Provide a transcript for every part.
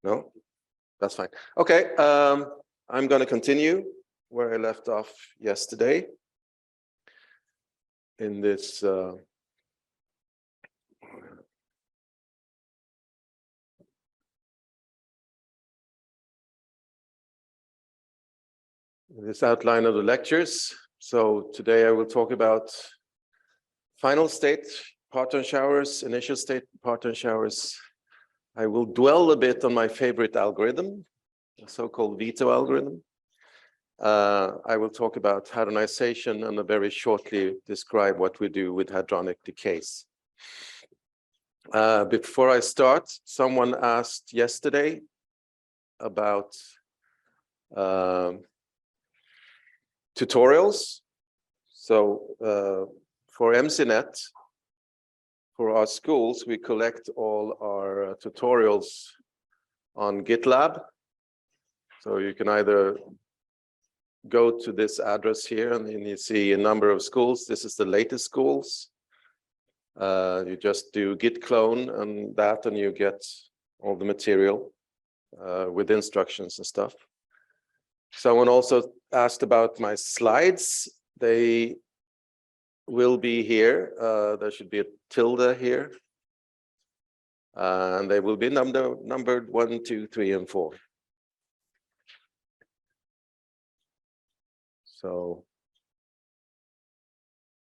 No? That's fine. Okay, I'm going to continue where I left off yesterday in this outline of the lectures. So today I will talk about final state parton showers, initial state parton showers. I will dwell a bit on my favorite algorithm, the so-called veto algorithm. I will talk about hadronization and very shortly describe what we do with hadronic decays. Before I start, someone asked yesterday about tutorials. So for MCNet, for our schools, we collect all our tutorials on GitLab. So you can either go to this address here and then you see a number of schools. This is the latest schools. You just do git clone and that, and you get all the material with instructions and stuff. Someone also asked about my slides. They will be here. There should be a tilde here. And they will be numbered 1, 2, 3, and 4. So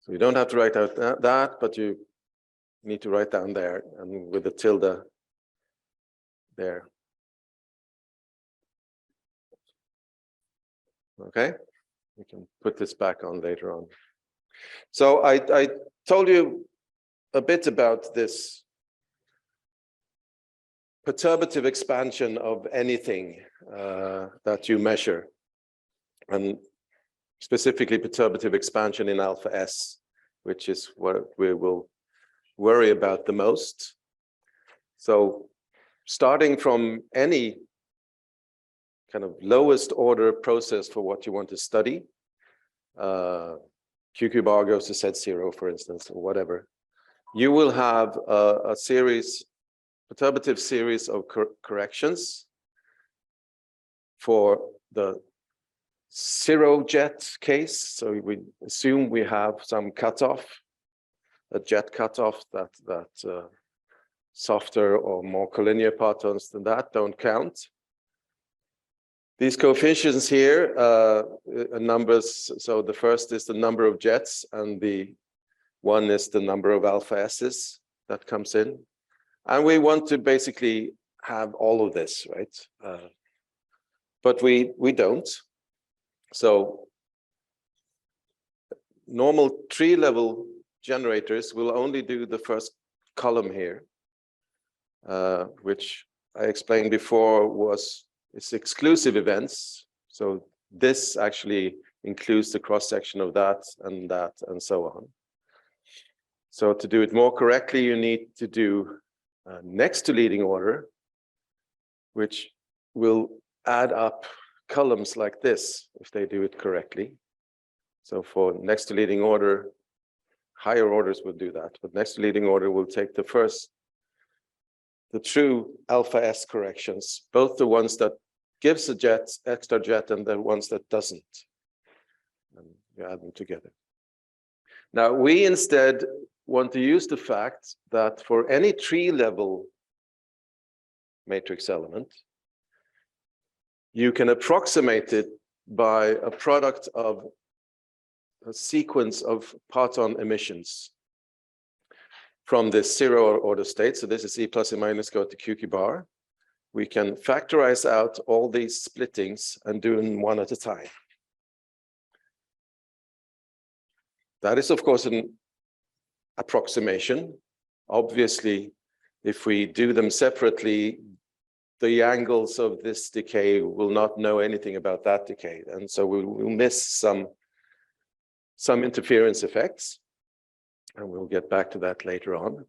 you don't have to write out that, but you need to write down there and with the tilde there. Okay, we can put this back on later on. So I told you a bit about this perturbative expansion of anything that you measure, and specifically perturbative expansion in alpha S, which is what we will worry about the most. So starting from any kind of lowest order process for what you want to study, QQ bar goes to Z0, for instance, or whatever, you will have a series, perturbative series of corrections for the zero jet case. So we assume we have some cutoff, a jet cutoff that softer or more collinear partons than that don't count. These coefficients here are numbers. So the first is the number of jets, and the one is the number of alpha S's that comes in. And we want to basically have all of this, right? But we don't. So normal tree-level generators will only do the first column here, which I explained before it's exclusive events. So this actually includes the cross-section of that and so on. So to do it more correctly, you need to do next to leading order, which will add up columns like this if they do it correctly. So for next to leading order, higher orders will do that, but next to leading order will take the true alpha S corrections, both the ones that gives a jet, extra jet, and the ones that doesn't. And you add them together. Now, we instead want to use the fact that for any tree-level matrix element, you can approximate it by a product of a sequence of parton emissions from this zero order state. So this is E plus and minus go to QQ bar. We can factorize out all these splittings and do them one at a time. That is, of course, an approximation. Obviously, if we do them separately, the angles of this decay will not know anything about that decay. And so we'll miss some interference effects. And we'll get back to that later on.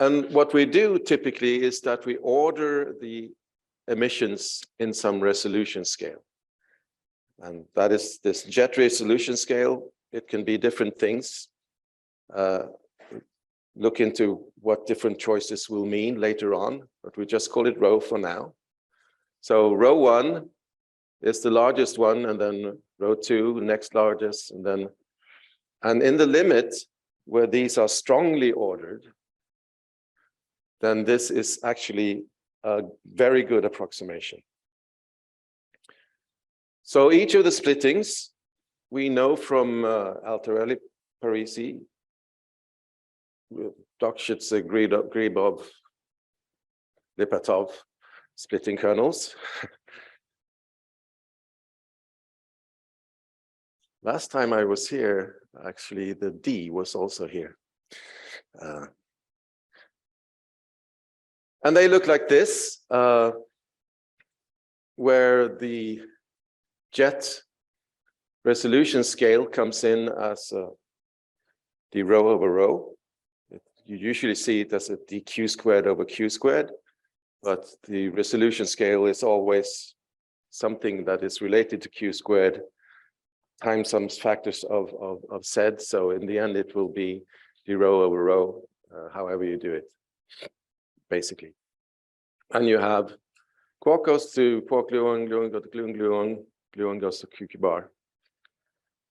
And what we do typically is that we order the emissions in some resolution scale. And that is this jet resolution scale. It can be different things. look into what different choices will mean later on, but we just call it rho for now. So row 1 is the largest one, and then row 2, next largest, and in the limit where these are strongly ordered, then this is actually a very good approximation. So each of the splittings we know from Alterelli, Parisi, Dokshitz, Gribov, Lipatov, splitting kernels. Last time I was here, actually, the D was also here. And they look like this, where the jet resolution scale comes in as d rho over rho. You usually see it as a dq squared over q squared, but the resolution scale is always something that is related to q squared times some factors of Z. So in the end, it will be d rho over rho, however you do it, basically. And you have quark goes to quark gluon, gluon goes to gluon, gluon, gluon goes to QQ bar.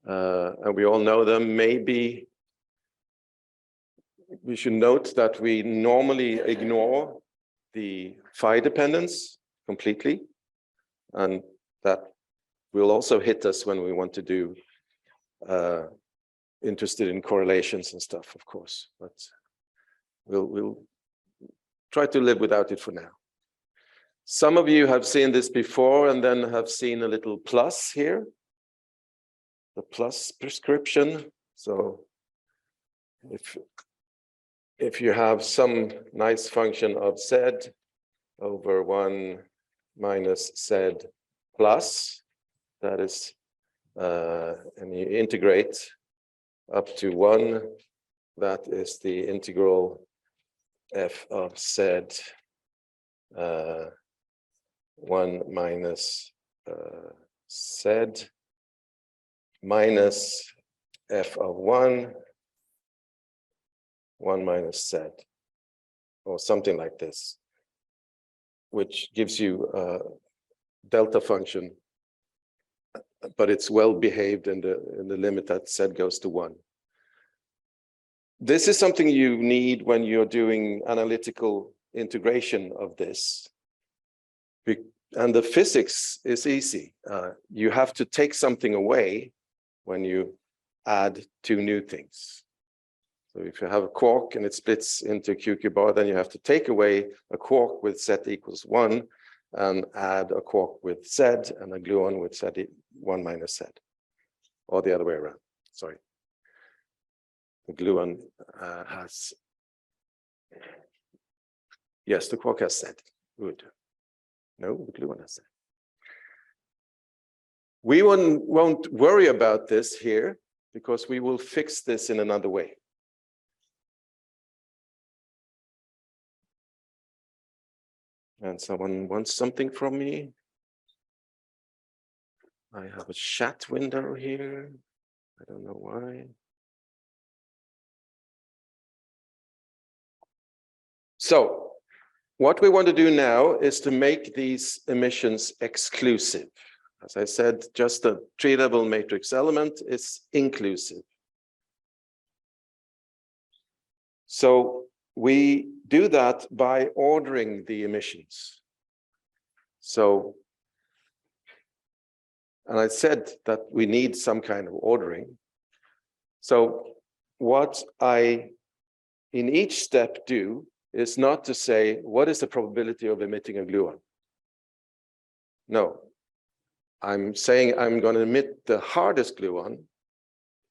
And we all know them. Maybe we should note that we normally ignore the phi dependence completely, and that will also hit us when we want to do interested in correlations and stuff, of course, but we'll try to live without it for now. Some of you have seen this before and then have seen a little plus here, the plus prescription. So if you have some nice function of Z over 1 minus Z plus, that is, and you integrate up to 1, that is the integral f of Z 1 minus Z minus f of 1 minus Z, or something like this, which gives you a delta function, but it's well behaved in the limit that Z goes to 1. This is something you need when you're doing analytical integration of this. And the physics is easy. You have to take something away when you add 2 new things. So if you have a quark and it splits into QQ bar, then you have to take away a quark with Z equals 1 and add a quark with Z and a gluon with Z 1 minus Z, or the other way around. Sorry. The gluon has, yes, the quark has Z. Good. No, the gluon has Z. We won't worry about this here because we will fix this in another way. And someone wants something from me. I have a chat window here. I don't know why. So what we want to do now is to make these emissions exclusive. As I said, just a tree-level matrix element is inclusive. So we do that by ordering the emissions. So, and I said that we need some kind of ordering. So what I, in each step, do is not to say, what is the probability of emitting a gluon? No, I'm saying I'm going to emit the hardest gluon.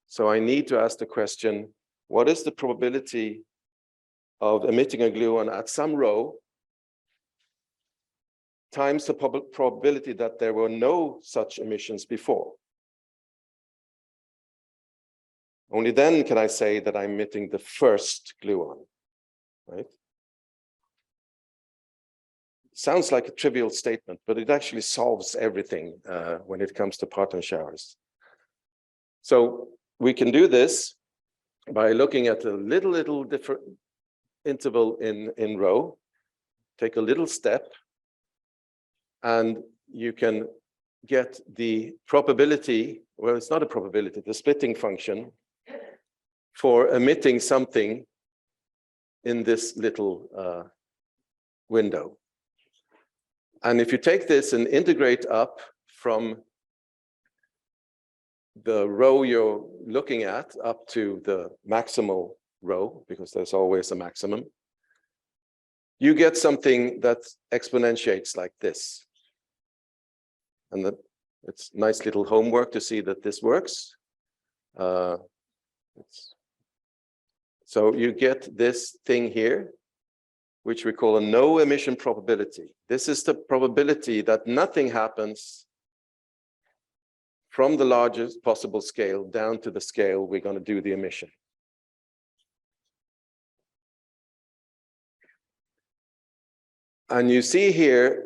So I need to ask the question, what is the probability of emitting a gluon at some rho times the probability that there were no such emissions before? Only then can I say that I'm emitting the first gluon, right? Sounds like a trivial statement, but it actually solves everything when it comes to Parton showers. So we can do this by looking at a little different, interval in rho, take a little step, and you can get the probability, well, it's not a probability, the splitting function for emitting something in this little window. And if you take this and integrate up from the row you're looking at up to the maximal row, because there's always a maximum, you get something that exponentiates like this. And it's nice little homework to see that this works. So you get this thing here, which we call a no emission probability. This is the probability that nothing happens from the largest possible scale down to the scale we're going to do the emission. And you see here,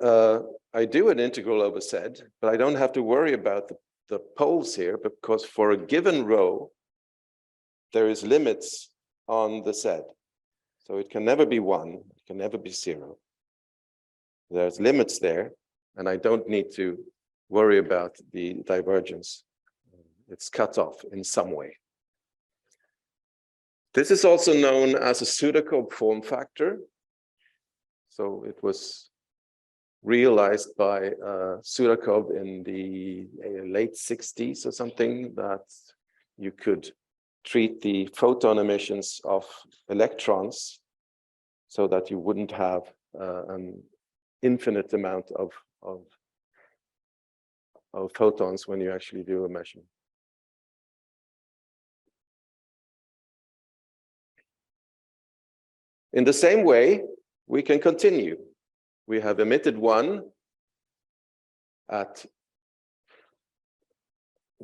I do an integral over Z, but I don't have to worry about the poles here, because for a given row, there is limits on the Z. So it can never be 1, it can never be 0. There's limits there, and I don't need to worry about the divergence. It's cut off in some way. This is also known as a pseudocode form factor. So it was realized by Sudakov in the late 60s or something, that you could treat the photon emissions of electrons so that you wouldn't have an infinite amount of photons when you actually do a measurement. In the same way, we can continue. We have emitted one at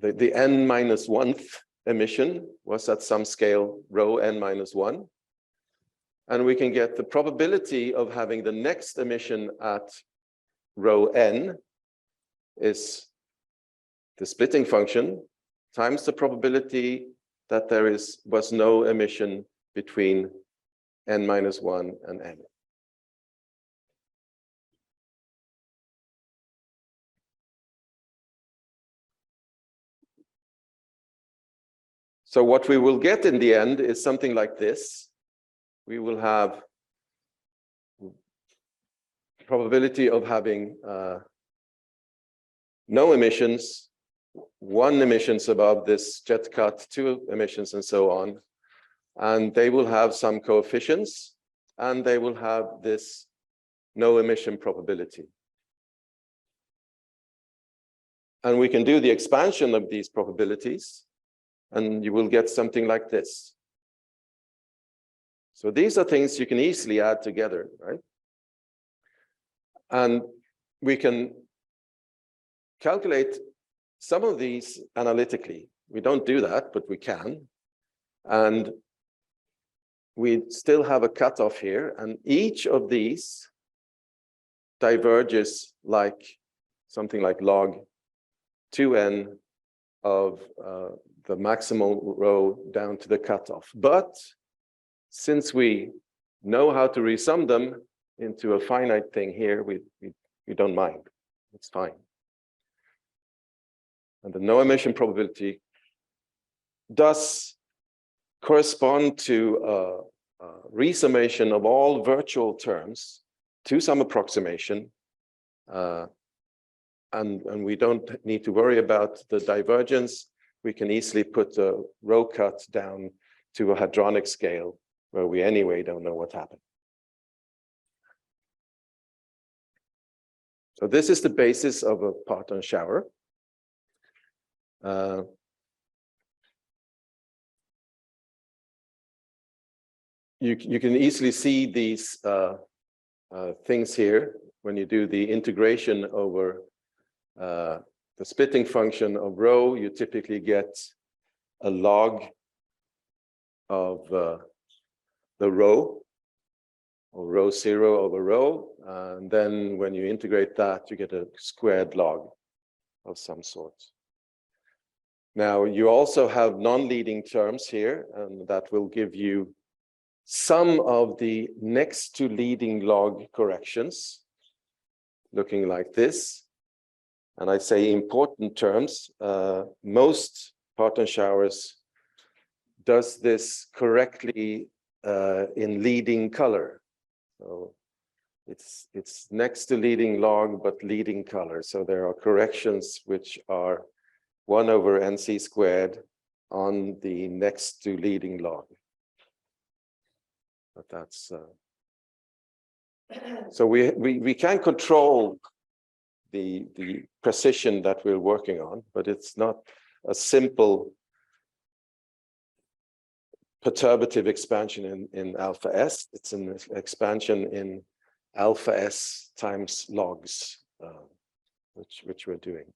the n-1th emission was at some scale rho n-1. And we can get the probability of having the next emission at rho n is the splitting function times the probability that there was no emission between n-1 and n. So what we will get in the end is something like this. We will have probability of having no emissions, 1 emissions above this jet cut, 2 emissions, and so on. And they will have some coefficients, and they will have this no emission probability. And we can do the expansion of these probabilities, and you will get something like this. So these are things you can easily add together, right? And we can calculate some of these analytically. We don't do that, but we can. And we still have a cutoff here, and each of these diverges like something like log 2n of the maximal row down to the cutoff. But since we know how to resum them into a finite thing here, we don't mind. It's fine. And the no emission probability does correspond to a resummation of all virtual terms to some approximation. And we don't need to worry about the divergence. We can easily put the row cut down to a hadronic scale where we anyway don't know what happened. So this is the basis of a Parton shower. You can easily see these things here when you do the integration over the splitting function of rho. You typically get a log of the rho, or rho 0 over rho. And then when you integrate that, you get a squared log of some sort. Now, you also have non-leading terms here, and that will give you some of the next to leading log corrections, looking like this. And I say important terms, most Parton showers does this correctly in leading color. So it's next to leading log, but leading color. So there are corrections which are 1 over NC squared on the next to leading log. But that's so we can control the precision that we're working on, but it's not a simple perturbative expansion in alpha S. It's an expansion in alpha S times logs, which we're doing.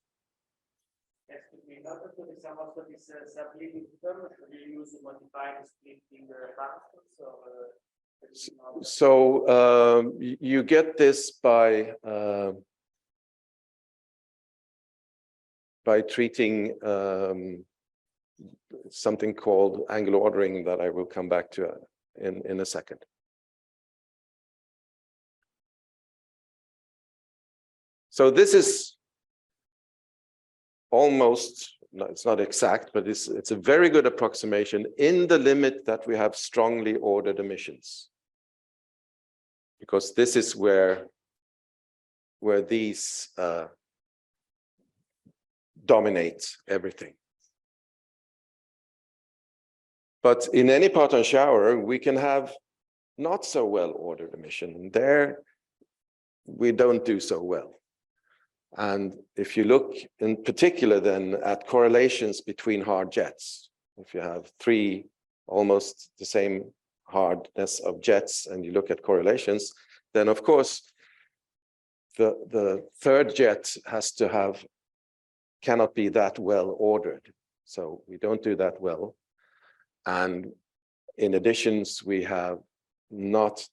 In order to some of this subleading term, should you use modified splitting functions? So you get this by treating something called angle ordering that I will come back to in a second. So this is almost, no, it's not exact, but it's a very good approximation in the limit that we have strongly ordered emissions. Because this is where these dominate everything. But in any Parton shower, we can have not so well ordered emission. And there, we don't do so well. And if you look in particular then at correlations between hard jets, if you have 3 almost the same hardness of jets and you look at correlations, then of course the third jet cannot be that well ordered. So we don't do that well. And in addition, we have not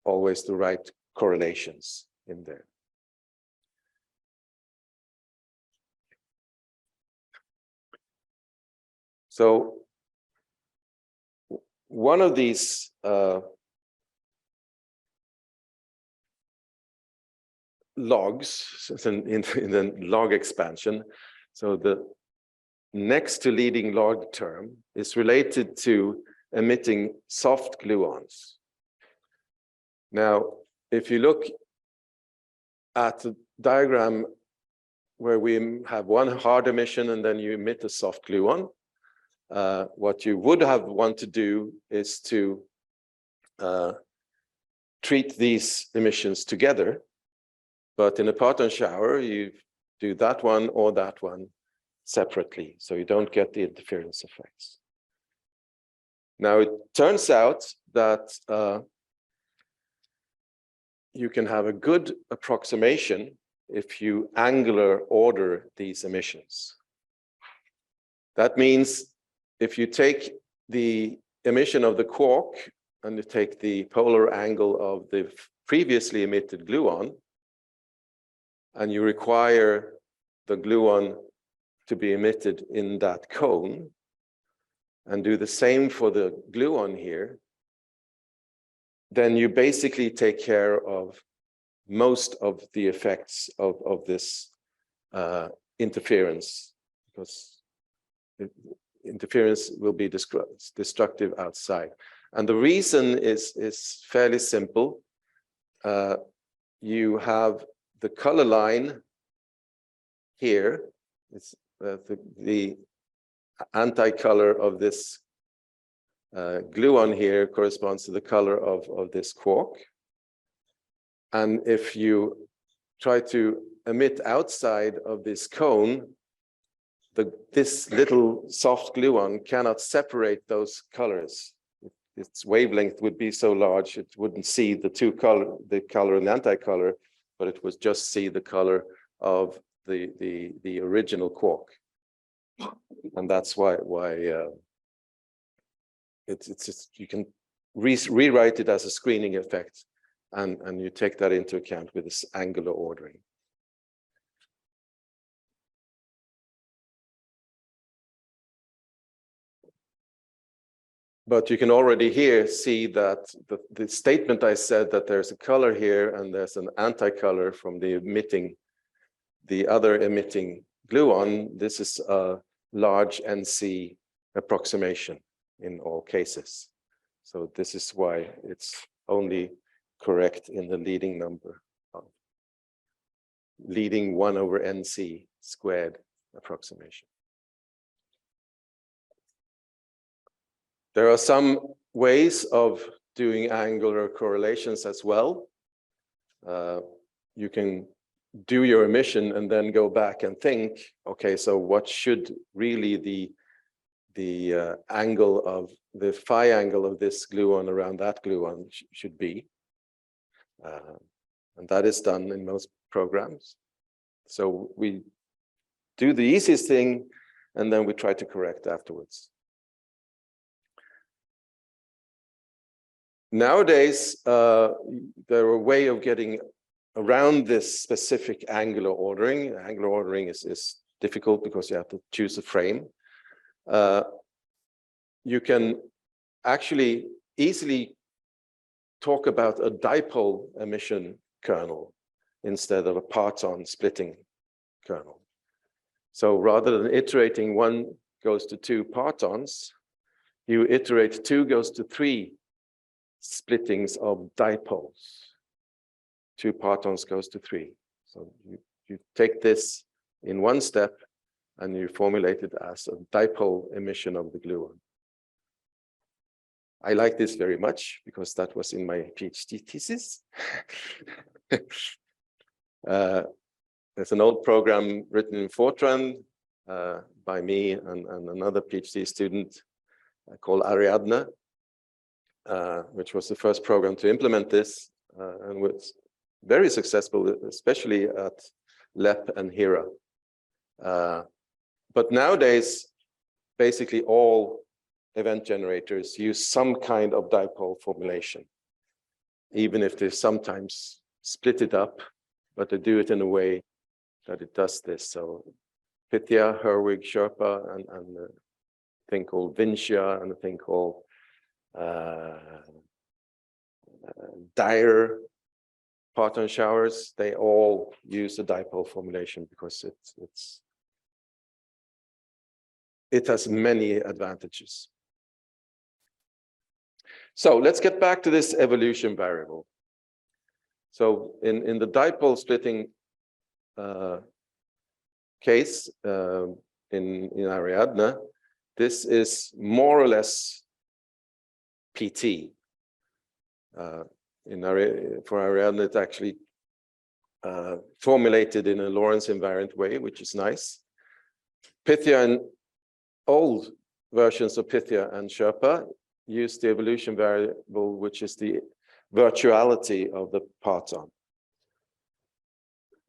always the right correlations in there. So one of these logs in the log expansion, so the next to leading log term is related to emitting soft gluons. Now, if you look at the diagram where we have one hard emission and then you emit a soft gluon, what you would want to do is to treat these emissions together. But in a Parton shower, you do that one or that one separately, so you don't get the interference effects. Now, it turns out that you can have a good approximation if you angular order these emissions. That means if you take the emission of the quark and you take the polar angle of the previously emitted gluon, and you require the gluon to be emitted in that cone, and do the same for the gluon here, then you basically take care of most of the effects of this interference, because interference will be destructive outside. And the reason is fairly simple. You have the color line here. It's the anti-color of this gluon here corresponds to the color of this quark. And if you try to emit outside of this cone, this little soft gluon cannot separate those colors. Its wavelength would be so large it wouldn't see the color and the anti-color, but it would just see the color of the original quark. And that's why you can rewrite it as a screening effect, and you take that into account with this angular ordering. But you can already here see that the statement I said that there's a color here and there's an anti-color from the other emitting gluon, this is a large NC approximation in all cases. So this is why it's only correct in the leading number of leading 1 over NC squared approximation. There are some ways of doing angular correlations as well. You can do your emission and then go back and think, okay, so what should really the angle of the phi angle of this gluon around that gluon should be? And that is done in most programs. So we do the easiest thing and then we try to correct afterwards. Nowadays, there are a way of getting around this specific angular ordering. Angular ordering is difficult because you have to choose a frame. You can actually easily talk about a dipole emission kernel instead of a parton splitting kernel. So rather than iterating 1 goes to 2 partons, you iterate 2 goes to 3 splittings of dipoles. 2 partons goes to 3. So you take this in 1 step and you formulate it as a dipole emission of the gluon. I like this very much because that was in my PhD thesis. There's an old program written in Fortran by me and another PhD student called Ariadne, which was the first program to implement this and was very successful, especially at LEP and HERA. But nowadays, basically all event generators use some kind of dipole formulation, even if they sometimes split it up, but they do it in a way that it does this. So Pythia, Herwig, Sherpa, and a thing called Vincia, and a thing called Dyer parton showers, they all use a dipole formulation because it has many advantages. So let's get back to this evolution variable. So in the dipole splitting case in Ariadne, this is more or less PT. For Ariadne, it's actually formulated in a Lorentz invariant way, which is nice. Pythia and old versions of Pythia and Sherpa use the evolution variable, which is the virtuality of the parton.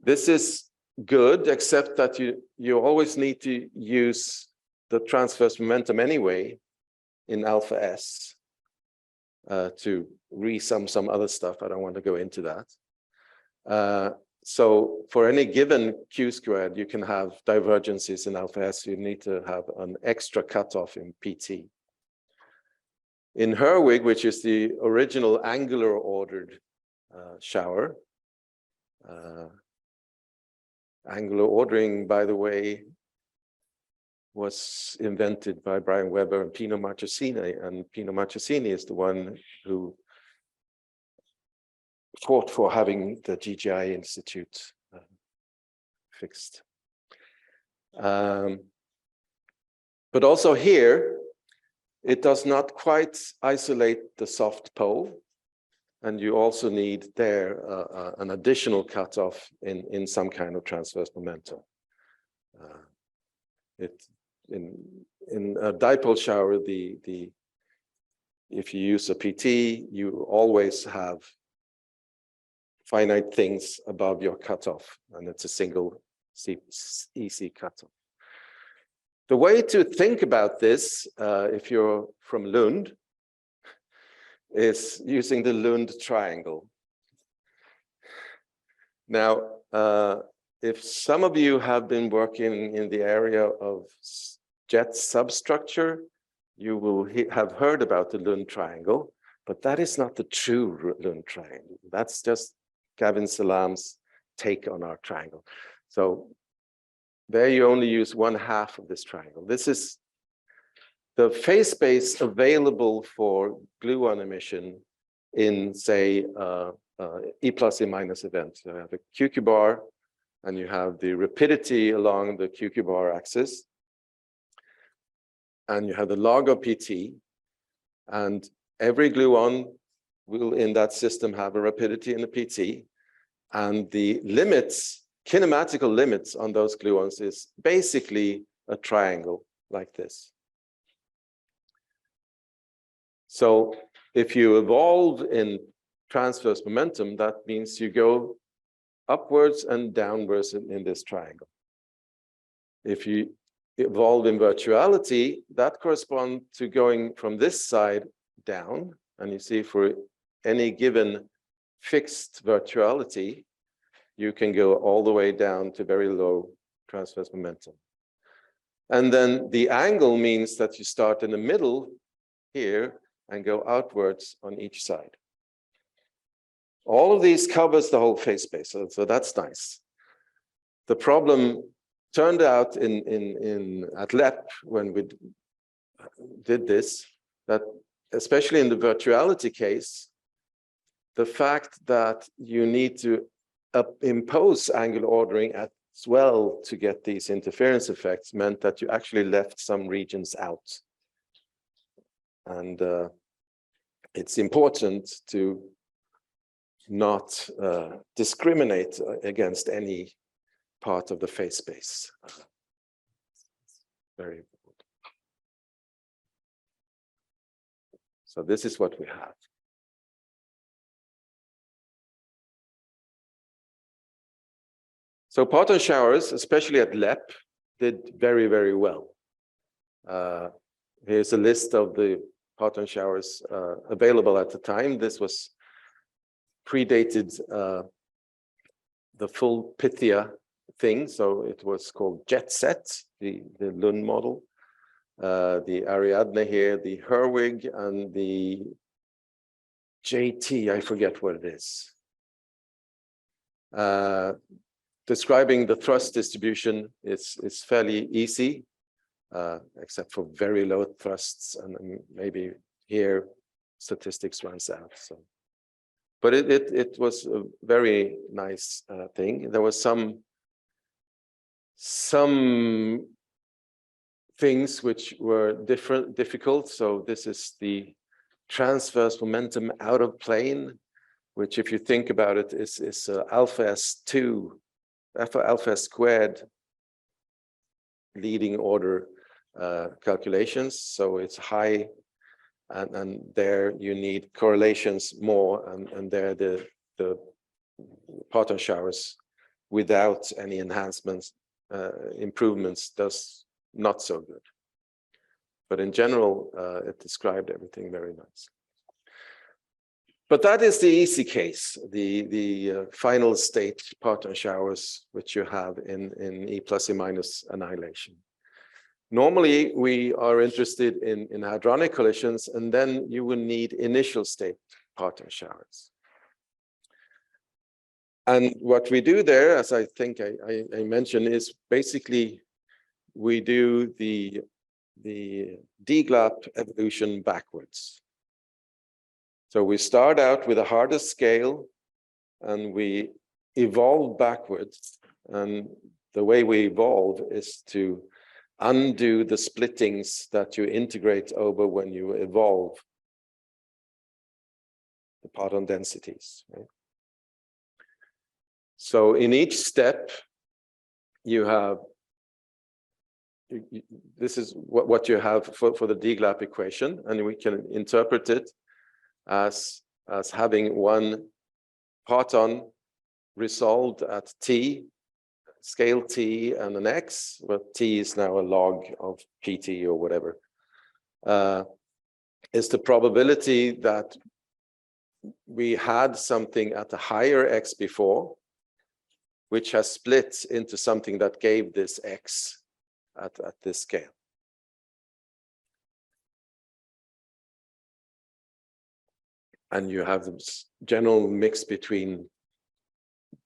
This is good, except that you always need to use the transverse momentum anyway in alpha S to resum some other stuff. I don't want to go into that. So for any given Q squared, you can have divergences in alpha S. You need to have an extra cutoff in PT. In Herwig, which is the original angular ordered shower, angular ordering, by the way, was invented by Brian Weber and Pino Marchesini, and Pino Marchesini is the one who fought for having the GGI Institute fixed. But also here, it does not quite isolate the soft pole, and you also need there an additional cutoff in some kind of transverse momentum. In a dipole shower, if you use a PT, you always have finite things above your cutoff, and it's a single EC cutoff. The way to think about this, if you're from Lund, is using the Lund triangle. Now, if some of you have been working in the area of jet substructure, you will have heard about the Lund triangle, but that is not the true Lund triangle. That's just Gavin Salam's take on our triangle. So there you only use 1/2 of this triangle. This is the phase space available for gluon emission in, say, E plus E minus event. So you have a QQ bar, and you have the rapidity along the QQ bar axis, and you have the log of PT, and every gluon will in that system have a rapidity and a PT, and the limits, kinematical limits on those gluons is basically a triangle like this. So if you evolve in transverse momentum, that means you go upwards and downwards in this triangle. If you evolve in virtuality, that corresponds to going from this side down. And you see for any given fixed virtuality, you can go all the way down to very low transverse momentum. And then the angle means that you start in the middle here and go outwards on each side. All of these covers the whole phase space, so that's nice. The problem turned out at LEP when we did this, that especially in the virtuality case, the fact that you need to impose angular ordering as well to get these interference effects meant that you actually left some regions out. And it's important to not discriminate against any part of the phase space. Very important. So this is what we have. So parton showers, especially at LEP, did very, very well. Here's a list of the parton showers available at the time. This was predated the full Pythia thing, so it was called Jet Set, the Lund model, the Ariadne here, the Herwig, and the JT, I forget what it is. Describing the thrust distribution is fairly easy, except for very low thrusts, and maybe here statistics runs out. So, but it was a very nice thing. There was some things which were difficult. So this is the transverse momentum out of plane, which, if you think about it, is alpha S2, alpha S squared leading order calculations. So it's high, and there you need correlations more, and there the parton showers without any enhancements, improvements, does not so good. But in general, it described everything very nice. But that is the easy case, the final state parton showers, which you have in E plus E minus annihilation. Normally, we are interested in hadronic collisions, and then you will need initial state parton showers. And what we do there, as I think I mentioned, is basically we do the DGLAP evolution backwards. So we start out with a harder scale, and we evolve backwards. And the way we evolve is to undo the splittings that you integrate over when you evolve the parton densities. Right? So in each step, you have, this is what you have for the DGLAP equation, and we can interpret it as having one parton resolved at T, scale T and an X, where T is now a log of PT or whatever, is the probability that we had something at a higher X before, which has split into something that gave this X at this scale. and you have this general mix between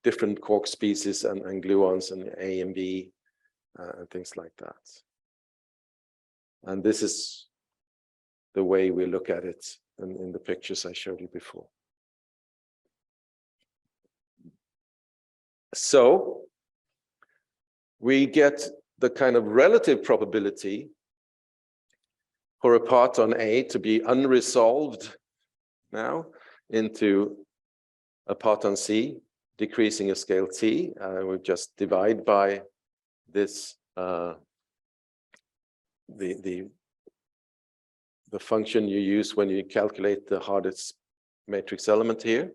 different quark species and gluons and A and B and things like that. And this is the way we look at it in the pictures I showed you before. So we get the kind of relative probability for a parton A to be unresolved now into a parton C, decreasing a scale T. We just divide by this the function you use when you calculate the hardest matrix element here.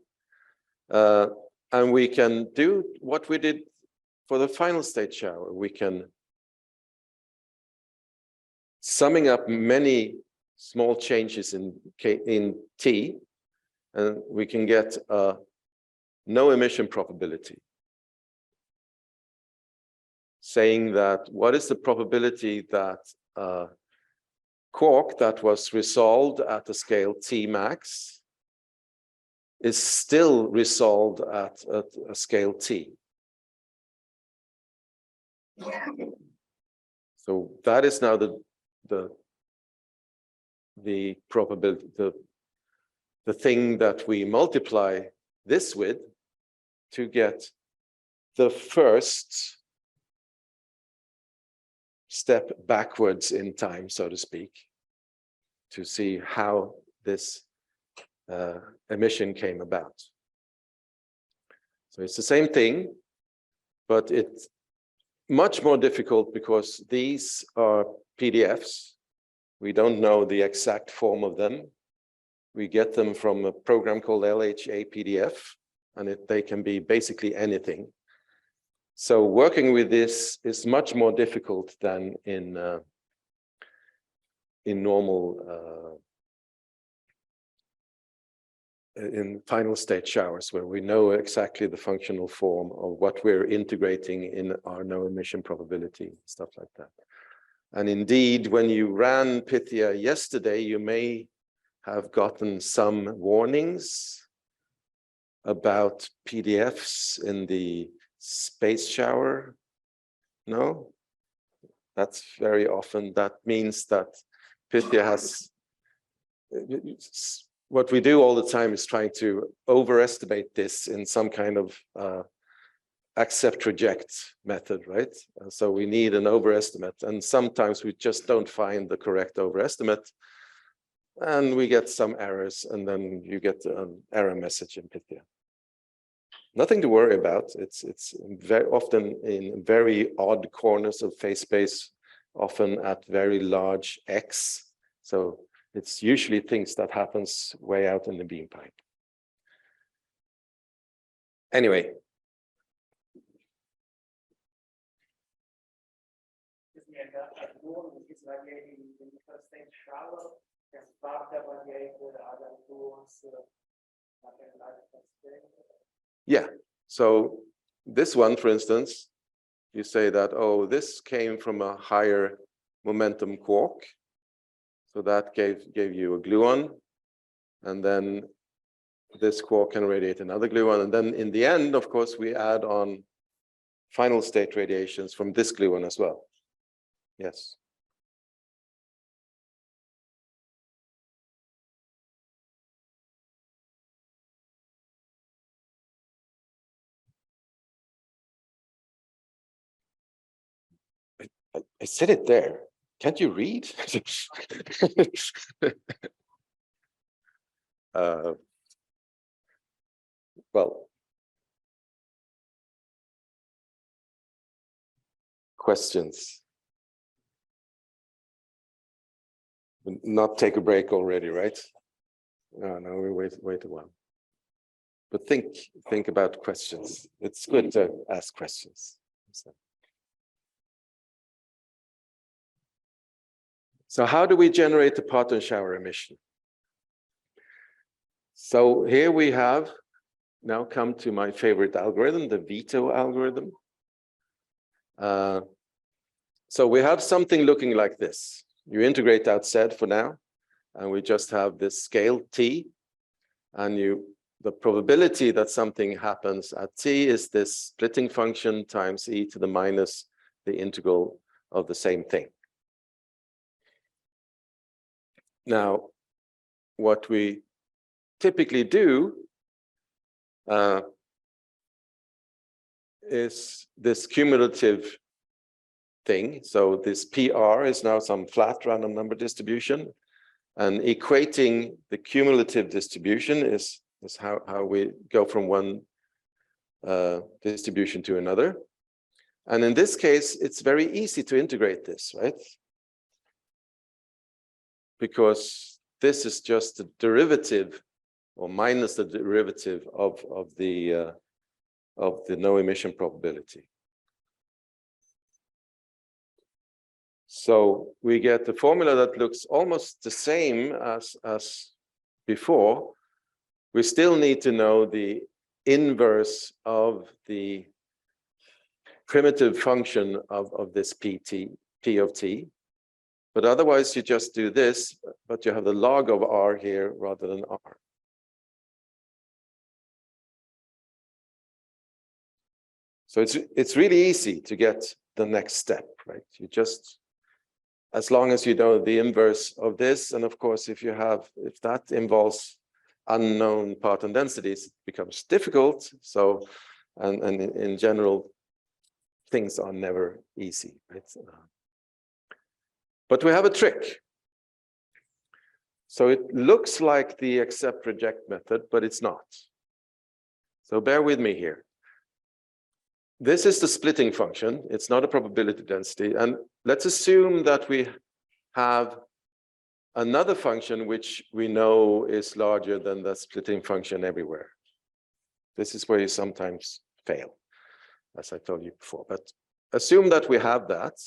And we can do what we did for the final state shower. We can, summing up many small changes in T, and we can get a no emission probability, saying that what is the probability that quark that was resolved at the scale T max is still resolved at a scale T. So that is now the probability, the thing that we multiply this with to get the first step backwards in time, so to speak, to see how this emission came about. So it's the same thing, but it's much more difficult because these are PDFs. We don't know the exact form of them. We get them from a program called LHA PDF, and they can be basically anything. So working with this is much more difficult than in normal in final state showers, where we know exactly the functional form of what we're integrating in our no emission probability, stuff like that. And indeed, when you ran Pythia yesterday, you may have gotten some warnings about PDFs in the space shower. No? That's very often, that means that Pythia has, what we do all the time is trying to overestimate this in some kind of accept reject method, right? So we need an overestimate, and sometimes we just don't find the correct overestimate, and we get some errors, and then you get an error message in Pythia. Nothing to worry about. It's very often in very odd corners of phase space, often at very large X. So it's usually things that happens way out in the beam pipe. Anyway. Yeah, so this one, for instance, you say that, oh, this came from a higher momentum quark. So that gave you a gluon, and then this quark can radiate another gluon, and then in the end, of course, we add on final state radiations from this gluon as well. Yes. I said it there. Can't you read? Well, questions? Not take a break already, right? No, we wait a while. But think about questions. It's good to ask questions. So how do we generate the parton shower emission? So here we have now come to my favorite algorithm, the veto algorithm. So we have something looking like this. You integrate out Z for now, and we just have this scale T, And the probability that something happens at t is this splitting function times e to the minus the integral of the same thing. Now, what we typically do is this cumulative thing. So this PR is now some flat random number distribution, and equating the cumulative distribution is how we go from one distribution to another. And in this case, it's very easy to integrate this, right? Because this is just the derivative, or minus the derivative of the no emission probability. So we get the formula that looks almost the same as before. We still need to know the inverse of the primitive function of this P of t. But otherwise, you just do this, but you have the log of r here rather than r. So it's really easy to get the next step, right? You just, as long as you know the inverse of this, and of course, if that involves unknown Parton densities, it becomes difficult. So, and in general, things are never easy, right? But we have a trick. So it looks like the accept reject method, but it's not. So bear with me here. This is the splitting function. It's not a probability density. And let's assume that we have another function which we know is larger than the splitting function everywhere. This is where you sometimes fail, as I told you before. But assume that we have that.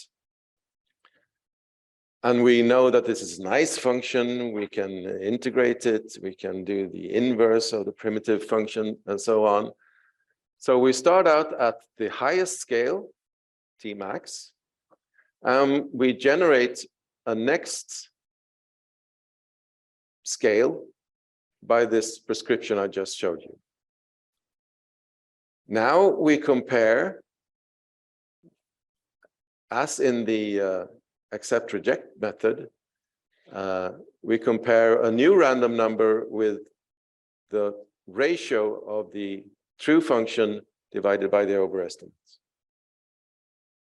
And we know that this is a nice function. We can integrate it. We can do the inverse of the primitive function and so on. So we start out at the highest scale, T max. We generate a next scale by this prescription I just showed you. Now we compare, as in the accept reject method, we compare a new random number with the ratio of the true function divided by the overestimates.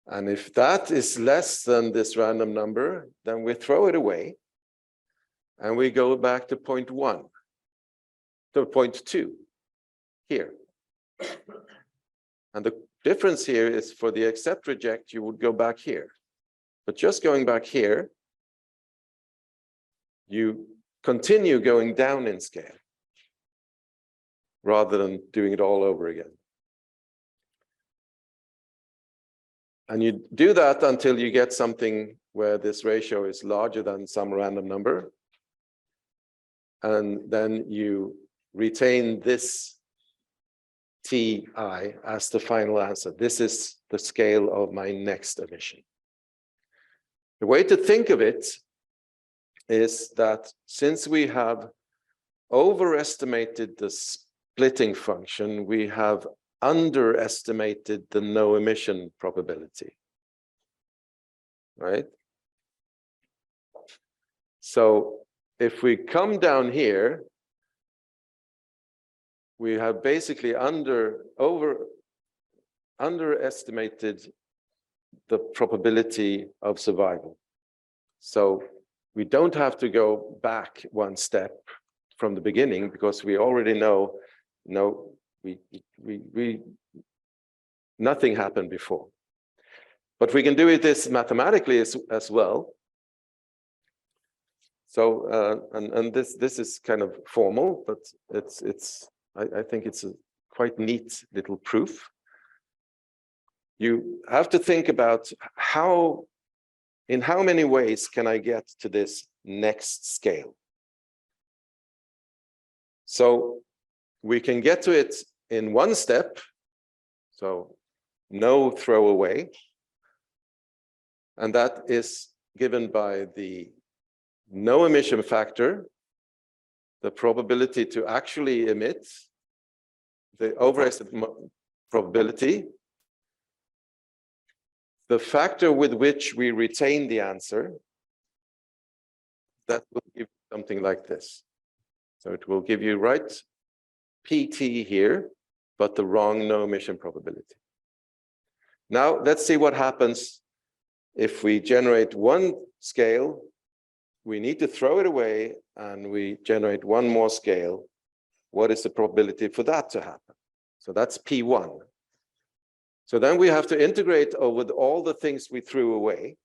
And if that is less than this random number, then we throw it away and we go back to point 1, to point 2 here. And the difference here is for the accept reject, you would go back here. But just going back here, you continue going down in scale rather than doing it all over again. And you do that until you get something where this ratio is larger than some random number. And then you retain this Ti as the final answer. This is the scale of my next emission. The way to think of it is that since we have overestimated the splitting function, we have underestimated the no emission probability, right? So if we come down here, we have basically underestimated the probability of survival. So we don't have to go back one step from the beginning because we already know, nothing happened before. But we can do this mathematically as well. So and this is kind of formal, but I think it's a quite neat little proof. You have to think about in how many ways can I get to this next scale? So we can get to it in one step, so no throwaway, and that is given by the no emission factor the probability to actually emit, the overestimate probability, the factor with which we retain the answer, that will give something like this. So it will give you right PT here, but the wrong no emission probability. Now let's see what happens if we generate one scale. We need to throw it away and we generate one more scale. What is the probability for that to happen? So that's P1. So then we have to integrate over all the things we threw away.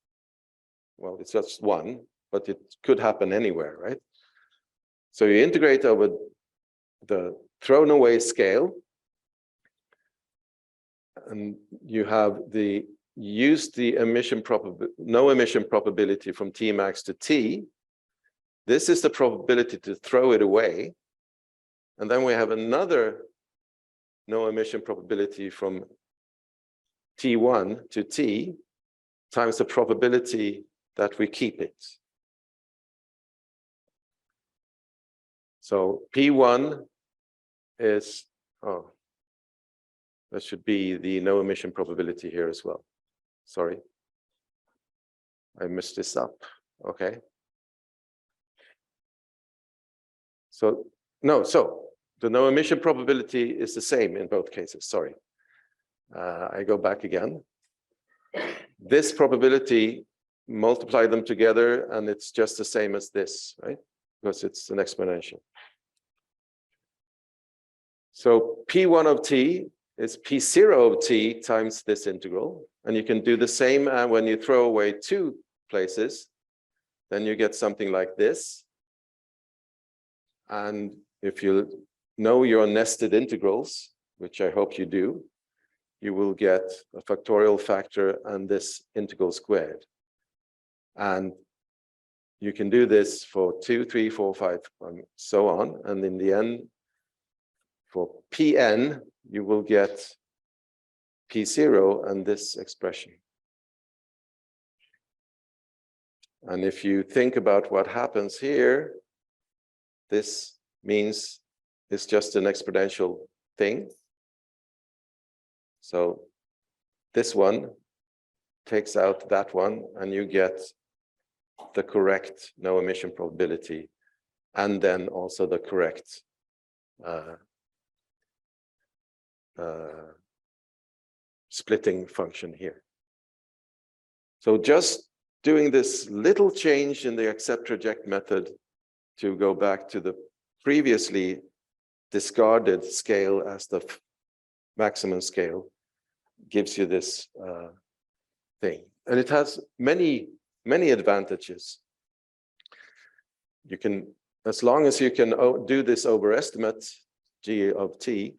Well, it's just one, but it could happen anywhere, right? So you integrate over the thrown away scale, and you have the use the emission no emission probability from T max to T. This is the probability to throw it away. And then we have another no emission probability from T1 to T times the probability that we keep it. So P1 is, oh, that should be the no emission probability here as well. Sorry, I messed this up. Okay. So, no, so the no emission probability is the same in both cases. Sorry. I go back again. This probability, multiply them together, and it's just the same as this, right? Because it's an exponential. So P1 of T is P0 of T times this integral. And you can do the same when you throw away two places. Then you get something like this. And if you know your nested integrals, which I hope you do, you will get a factorial factor and this integral squared. And you can do this for 2, 3, 4, 5, and so on. And in the end, for Pn, you will get P0 and this expression. And if you think about what happens here, this means it's just an exponential thing. So this one takes out that one, and you get the correct no emission probability, and then also the correct splitting function here. So just doing this little change in the accept-reject method to go back to the previously discarded scale as the maximum scale gives you this thing. And it has many, many advantages. You can, as long as you can do this overestimate, G of T,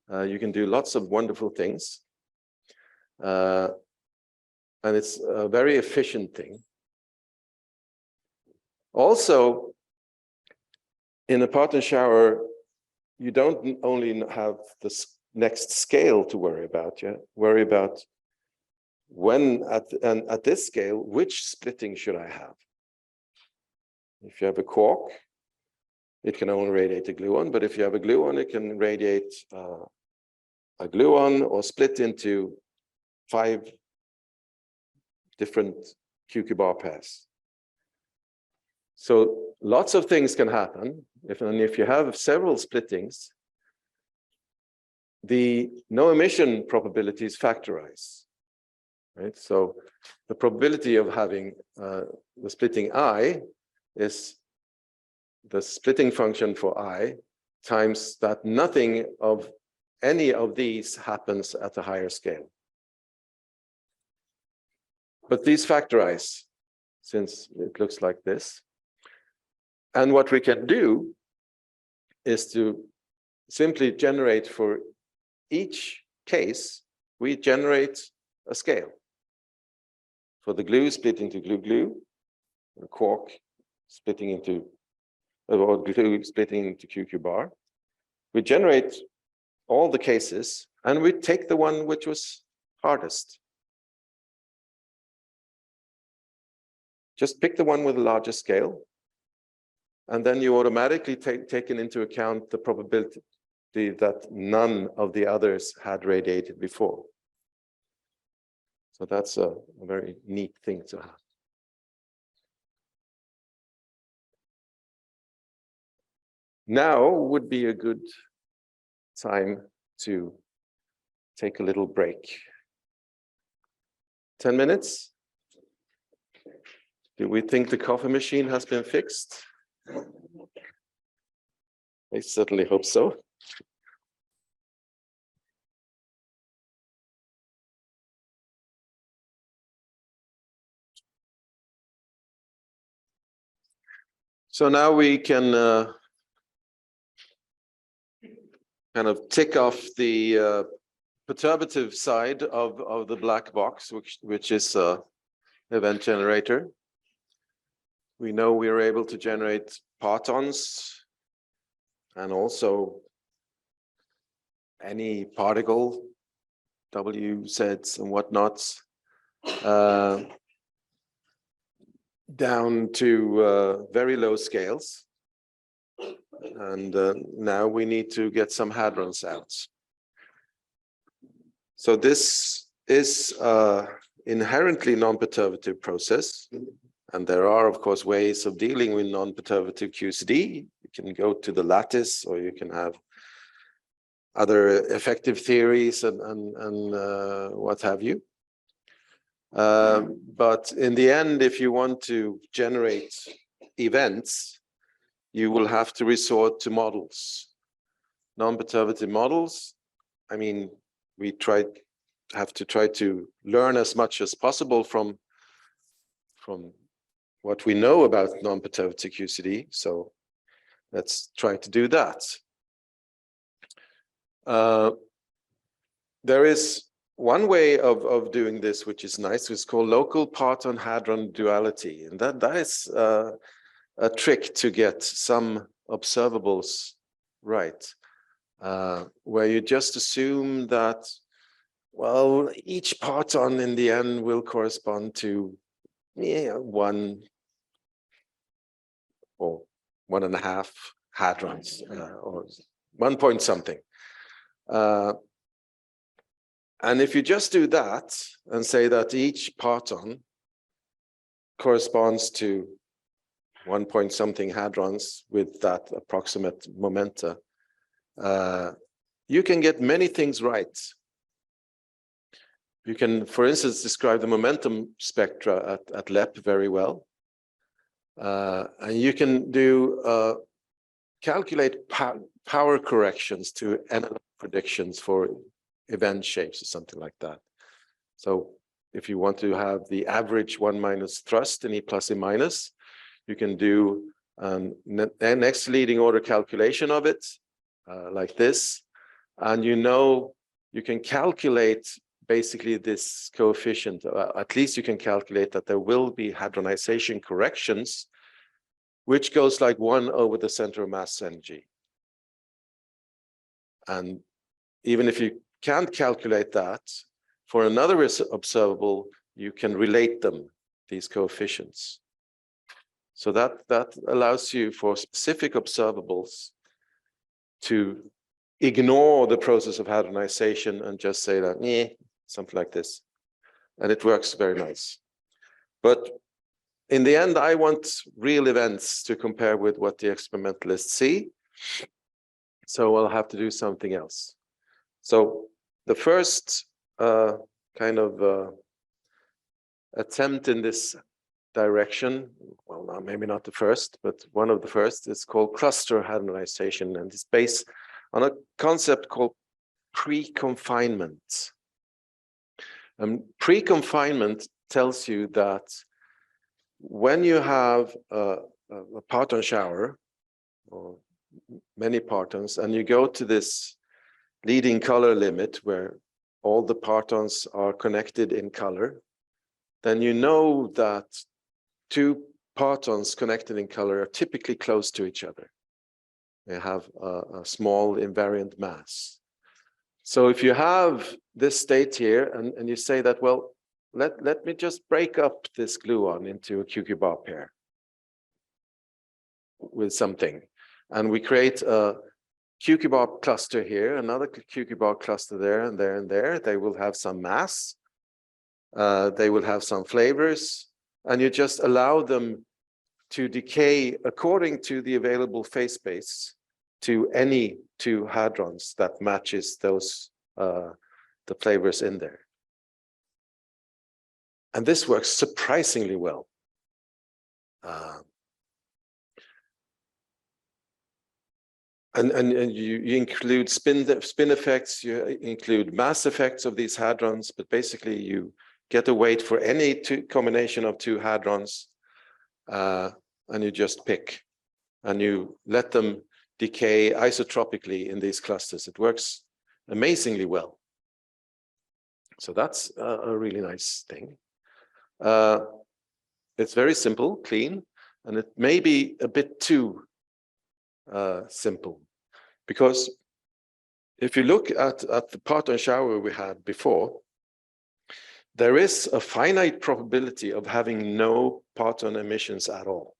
you can do lots of wonderful things. And it's a very efficient thing. Also, in a Parton shower, you don't only have the next scale to worry about, you worry about when at this scale, which splitting should I have? If you have a quark, it can only radiate a gluon, but if you have a gluon, it can radiate a gluon or split into 5 different QQ pairs. So lots of things can happen. If you have several splittings, the no emission probability is factorized, right? So the probability of having the splitting I is the splitting function for I times that nothing of any of these happens at a higher scale. But these factorize, since it looks like this. And what we can do is to simply generate for each case, we generate a scale. For the glue, split into glue-glue, the quark splitting into, or glue splitting into QQ bar. We generate all the cases, and we take the one which was hardest. Just pick the one with the largest scale, And then you automatically taken into account the probability that none of the others had radiated before. So that's a very neat thing to have. Now would be a good time to take a little break. 10 minutes? Do we think the coffee machine has been fixed? I certainly hope so. So now we can kind of tick off the perturbative side of the black box, which is event generator. We know we are able to generate partons and also any particle, WZs and whatnots, down to very low scales. And now we need to get some hadrons out. So this is inherently non-perturbative process. And there are, of course, ways of dealing with non-perturbative QCD. You can go to the lattice, or you can have other effective theories and what have you. But in the end, if you want to generate events, you will have to resort to models. Non-perturbative models, I mean, we have to try to learn as much as possible from what we know about non-perturbative QCD. So let's try to do that. There is one way of doing this, which is nice. It's called local parton hadron duality. And that is a trick to get some observables right, where you just assume that, well, each parton in the end will correspond to one or 1.5 hadrons, or 1 point something. And if you just do that and say that each parton corresponds to 1 point something hadrons with that approximate momenta, you can get many things right. You can, for instance, describe the momentum spectra at LEP very well. And you can do calculate power corrections to analog predictions for event shapes or something like that. So if you want to have the average 1 minus thrust in E plus E minus, you can do an next leading order calculation of it, like this. And you know, you can calculate basically this coefficient. At least you can calculate that there will be hadronization corrections, which goes like 1 over the center of mass energy. And even if you can't calculate that, for another observable, you can relate them, these coefficients. So that allows you for specific observables to ignore the process of hadronization and just say that, something like this. And it works very nice. But in the end, I want real events to compare with what the experimentalists see. So I'll have to do something else. So the first kind of attempt in this direction, well, maybe not the first, but one of the first, is called cluster hadronization, and it's based on a concept called pre-confinement. Pre-confinement tells you that when you have a parton shower, or many partons, and you go to this leading color limit where all the partons are connected in color, then you know that 2 partons connected in color are typically close to each other. They have a small invariant mass. So if you have this state here, and you say that, well, let me just break up this gluon into a QQ bar pair. with something. And we create a QQ cluster here, another QQ cluster there, and there, and there. They will have some mass. They will have some flavors, and you just allow them to decay according to the available phase space to any two hadrons that matches those the flavors in there. And this works surprisingly well. And you include spin effects, you include mass effects of these hadrons, but basically you get a weight for any combination of two hadrons, and you just pick, and you let them decay isotropically in these clusters. It works amazingly well. So that's a really nice thing. It's very simple, clean, and it may be a bit too simple, because if you look at the parton shower we had before, there is a finite probability of having no parton emissions at all.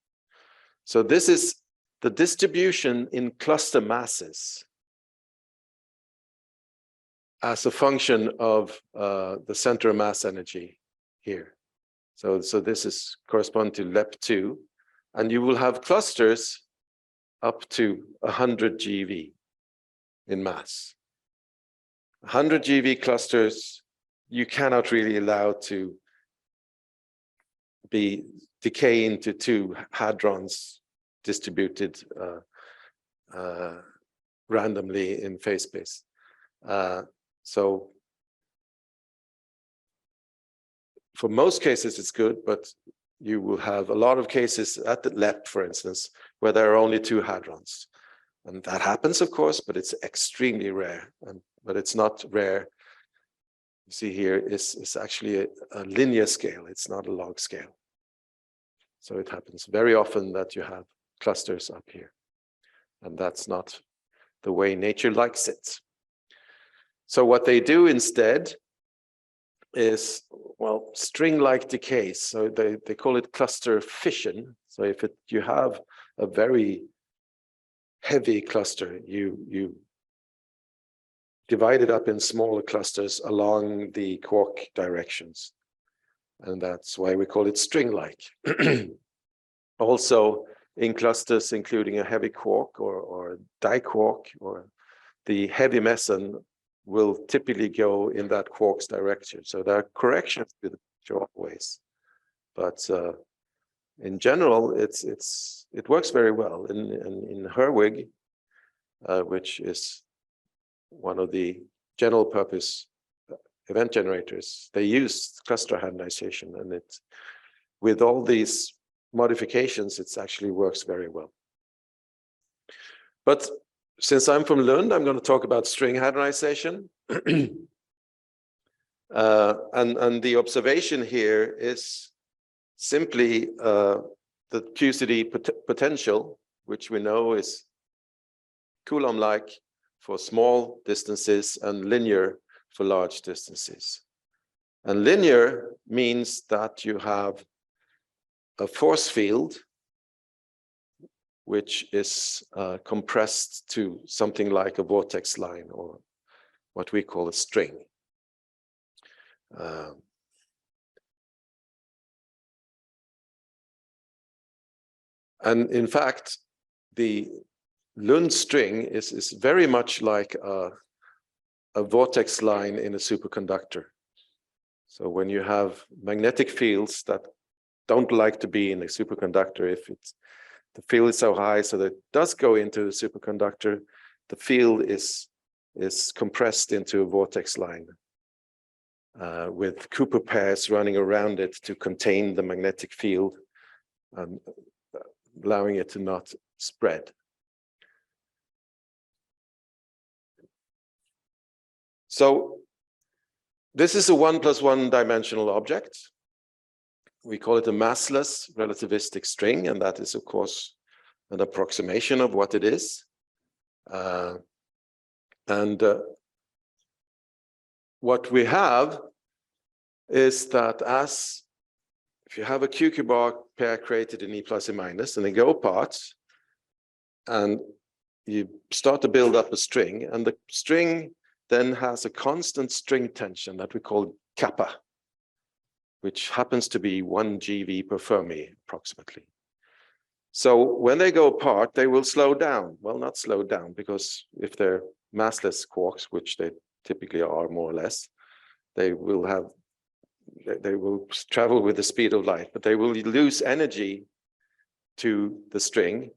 So this is the distribution in cluster masses as a function of the center of mass energy here. So this is correspond to LEP2, and you will have clusters up to 100 GeV in mass. 100 GeV clusters you cannot really allow to be decay into two hadrons distributed randomly in phase space. So for most cases it's good, but you will have a lot of cases at the LEP, for instance, where there are only two hadrons. And that happens, of course, but it's extremely rare. But it's not rare. You see here is actually a linear scale. It's not a log scale. So it happens very often that you have clusters up here. And that's not the way nature likes it. So what they do instead is, well, string-like decays. So they call it cluster fission. So if you have a very heavy cluster, you divide it up in smaller clusters along the quark directions. And that's why we call it string-like. Also in clusters including a heavy quark or diquark, or the heavy meson will typically go in that quark's direction. So there are corrections to the picture always, but in general, it works very well. In Herwig, which is one of the general purpose event generators, they use cluster hadronization, and it, with all these modifications, it actually works very well. But since I'm from Lund, I'm going to talk about string hadronization. And the observation here is simply the QCD potential, which we know is Coulomb-like for small distances and linear for large distances. And linear means that you have a force field which is compressed to something like a vortex line, or what we call a string. And in fact, the Lund string is very much like a vortex line in a superconductor. So when you have magnetic fields that don't like to be in a superconductor, if the field is so high so that it does go into a superconductor, the field is compressed into a vortex line with Cooper pairs running around it to contain the magnetic field, allowing it to not spread. So this is a 1+1 dimensional object. We call it a massless relativistic string, and that is, of course, an approximation of what it is. What we have is that if you have a QQ bar pair created in E plus E minus, and they go apart, and you start to build up a string, and the string then has a constant string tension that we call kappa, which happens to be 1 GeV per Fermi approximately. So when they go apart, they will slow down. Well, not slow down, because if they're massless quarks, which they typically are more or less, they will travel with the speed of light, but they will lose energy to the string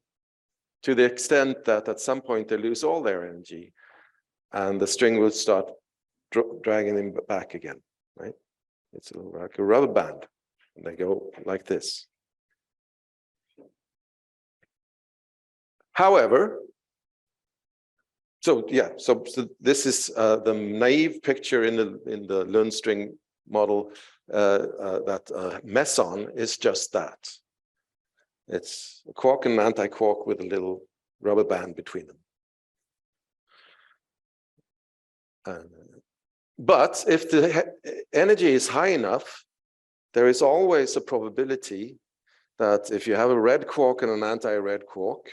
to the extent that at some point they lose all their energy, and the string will start dragging them back again, right? It's like a rubber band, and they go like this. However, so this is the naive picture in the Lund string model that meson is just that. It's a quark and an anti-quark with a little rubber band between them. But if the energy is high enough, there is always a probability that if you have a red quark and an anti-red quark,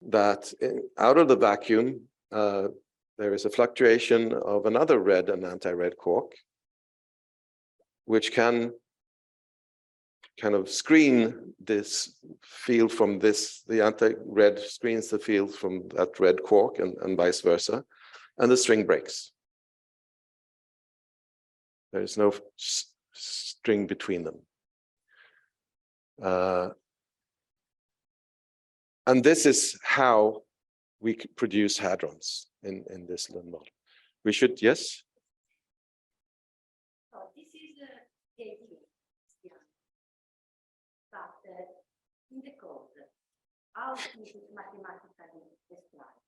that out of the vacuum, there is a fluctuation of another red and anti-red quark, which can kind of screen this field from this, the anti-red screens the field from that red quark and vice versa, and the string breaks. There is no string between them. And this is how we produce hadrons in this Lund model. We should, yes? So this is the idea, but in the code, how is it mathematically described?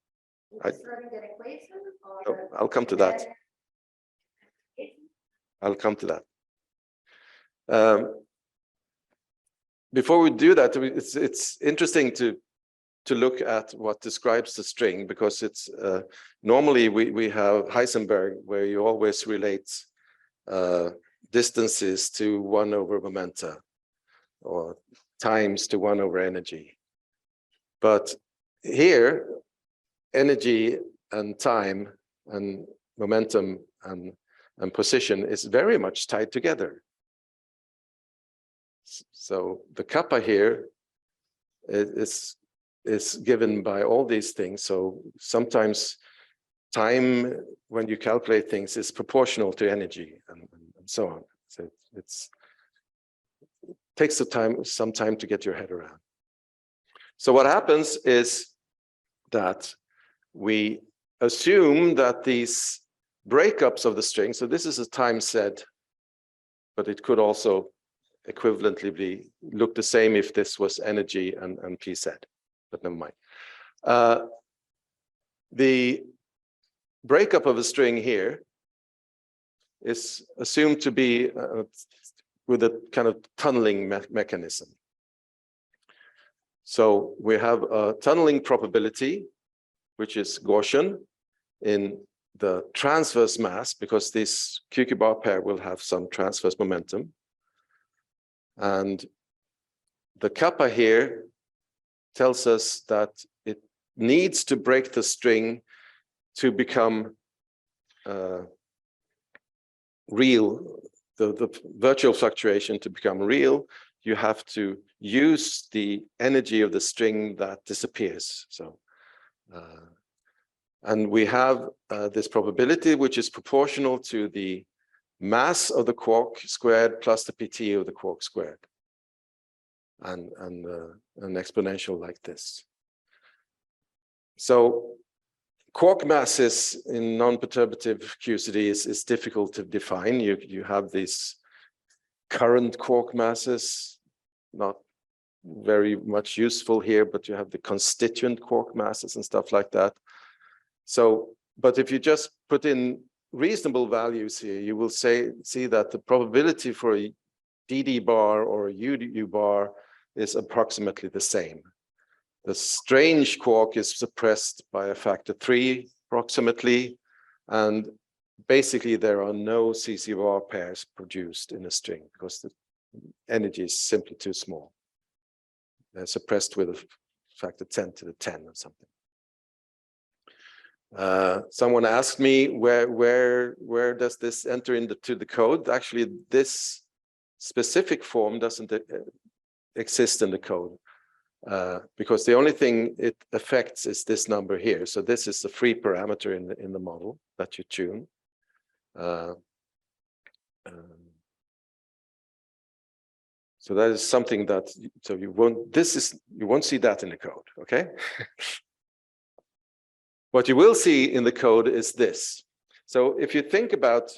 With Schrödinger equation, or I'll come to that. I'll come to that. Before we do that, it's interesting to look at what describes the string, because it's normally we have Heisenberg, where you always relate distances to 1 over momenta, or times to 1 over energy. But here, energy and time and momentum and position is very much tied together. So the kappa here is given by all these things. So sometimes time, when you calculate things, is proportional to energy and so on. So it takes some time to get your head around. So what happens is that we assume that these breakups of the string, so this is a time Z, but it could also equivalently look the same if this was energy and PZ, but never mind. The breakup of a string here is assumed to be with a kind of tunneling mechanism. So we have a tunneling probability, which is Gaussian, in the transverse mass, because this QQ bar pair will have some transverse momentum. And the kappa here tells us that it needs to break the string to become real, the virtual fluctuation to become real. You have to use the energy of the string that disappears. So, and we have this probability, which is proportional to the mass of the quark squared plus the PT of the quark squared, and an exponential like this. So quark masses in non-perturbative QCD is difficult to define. You have these current quark masses, not very much useful here, but you have the constituent quark masses and stuff like that. So, but if you just put in reasonable values here, you will see that the probability for a DD bar or a UU bar is approximately the same. The strange quark is suppressed by a factor 3 approximately, and basically there are no CC bar pairs produced in a string because the energy is simply too small. They're suppressed with a factor 10 to the 10 or something. Someone asked me where does this enter into the code? Actually, this specific form doesn't exist in the code because the only thing it affects is this number here. So this is the free parameter in the model that you tune. So that is something that you won't see that in the code, okay? What you will see in the code is this. So if you think about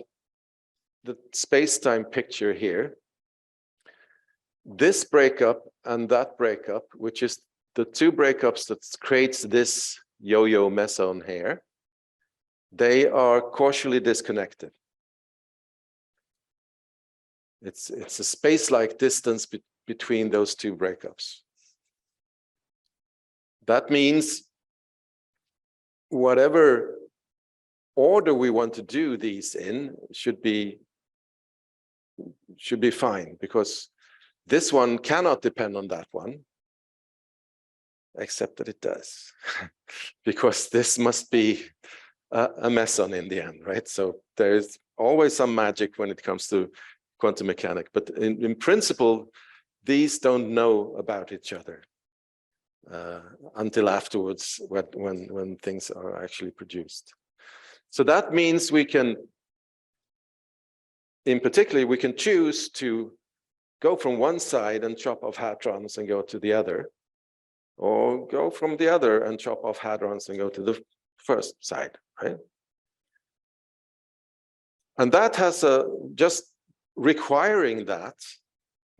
the space-time picture here, this breakup and that breakup, which is the two breakups that creates this yo-yo meson here, they are causally disconnected. It's a space-like distance between those two breakups. That means whatever order we want to do these in should be fine, because this one cannot depend on that one, except that it does, because this must be a meson in the end, right? So there's always some magic when it comes to quantum mechanics, but in principle, these don't know about each other until afterwards, when things are actually produced. So that means we can, in particular, we can choose to go from one side and chop off hadrons and go to the other, or go from the other and chop off hadrons and go to the first side, right? And that has just requiring that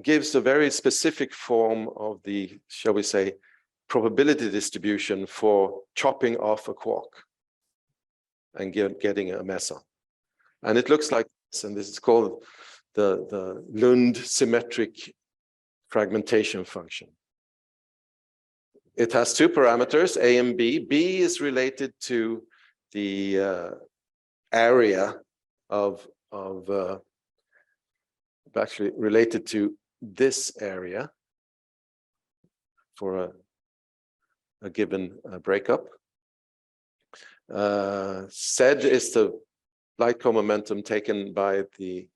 gives a very specific form of the, shall we say, probability distribution for chopping off a quark and getting a meson. And it looks like this, and this is called the Lund symmetric fragmentation function. It has two parameters, A and B. B is related to the area of actually related to this area for a given breakup. Z is the light co-momentum taken by the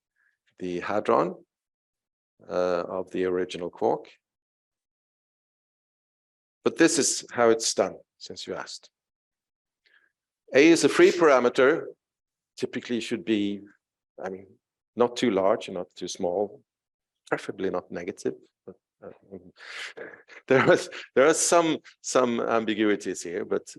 hadron of the original quark. But this is how it's done, since you asked. A is a free parameter, typically should be, I mean, not too large and not too small, preferably not negative. But, there are some ambiguities here, but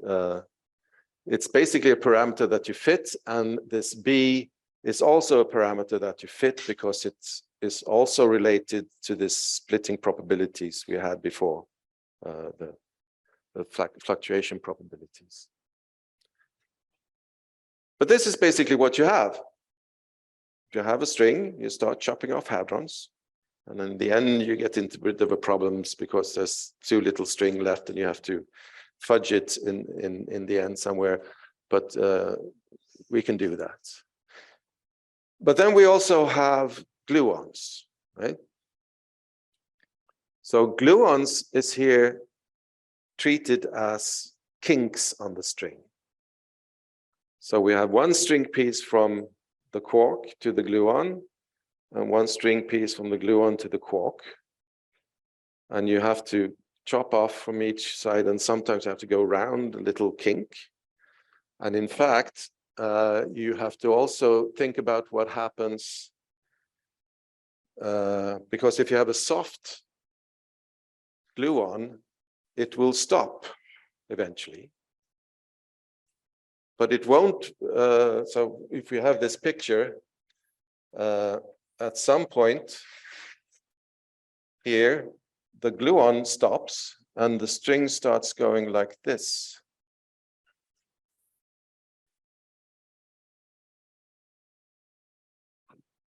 it's basically a parameter that you fit, and this B is also a parameter that you fit because it is also related to this splitting probabilities we had before, the fluctuation probabilities. But this is basically what you have. If you have a string, you start chopping off hadrons, and in the end you get into a bit of a problems because there's too little string left and you have to fudge it in the end somewhere, but we can do that. But then we also have gluons, right? So gluons is here treated as kinks on the string. So we have one string piece from the quark to the gluon, and one string piece from the gluon to the quark. And you have to chop off from each side, and sometimes you have to go around a little kink. And in fact, you have to also think about what happens, because if you have a soft gluon, it will stop eventually. But it won't, so if you have this picture, at some point here, the gluon stops and the string starts going like this.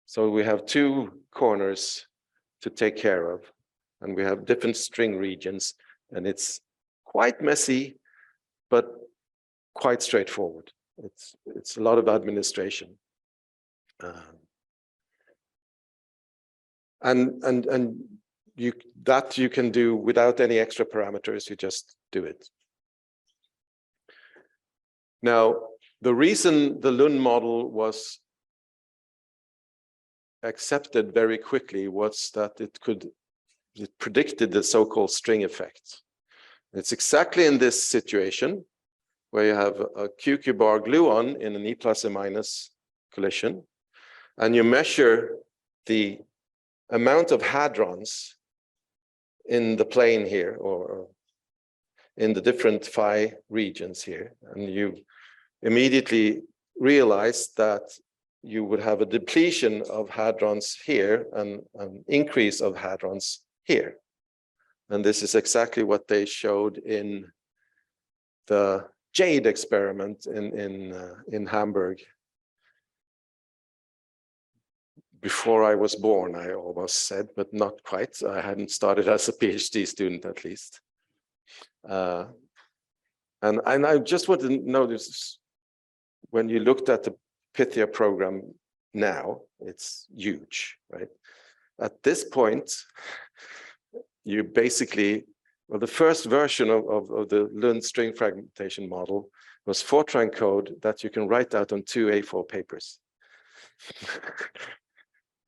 So we have two corners to take care of, and we have different string regions, and it's quite messy, but quite straightforward. It's a lot of administration. And that you can do without any extra parameters, you just do it. Now, the reason the Lund model was accepted very quickly was that it predicted the so-called string effect. It's exactly in this situation where you have a QQ bar gluon in an E plus and minus collision, and you measure the amount of hadrons in the plane here, or in the different phi regions here, and you immediately realize that you would have a depletion of hadrons here and an increase of hadrons here. And this is exactly what they showed in the JADE experiment in Hamburg. Before I was born, I almost said, but not quite. I hadn't started as a PhD student, at least. And I just want to notice, when you looked at the Pythia program now, it's huge, right? At this point, you basically, well, the first version of the Lund string fragmentation model was Fortran code that you can write out on 2 A4 papers.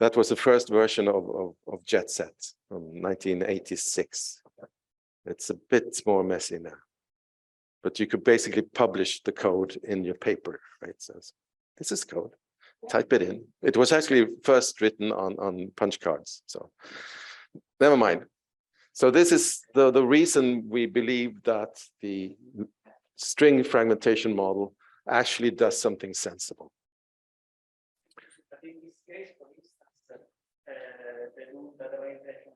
That was the first version of JetSet from 1986. It's a bit more messy now, but you could basically publish the code in your paper, right? So this is code, type it in. It was actually first written on punch cards, so never mind. So this is the reason we believe that the string fragmentation model actually does something sensible. But in this case, for instance, the rule that the orientation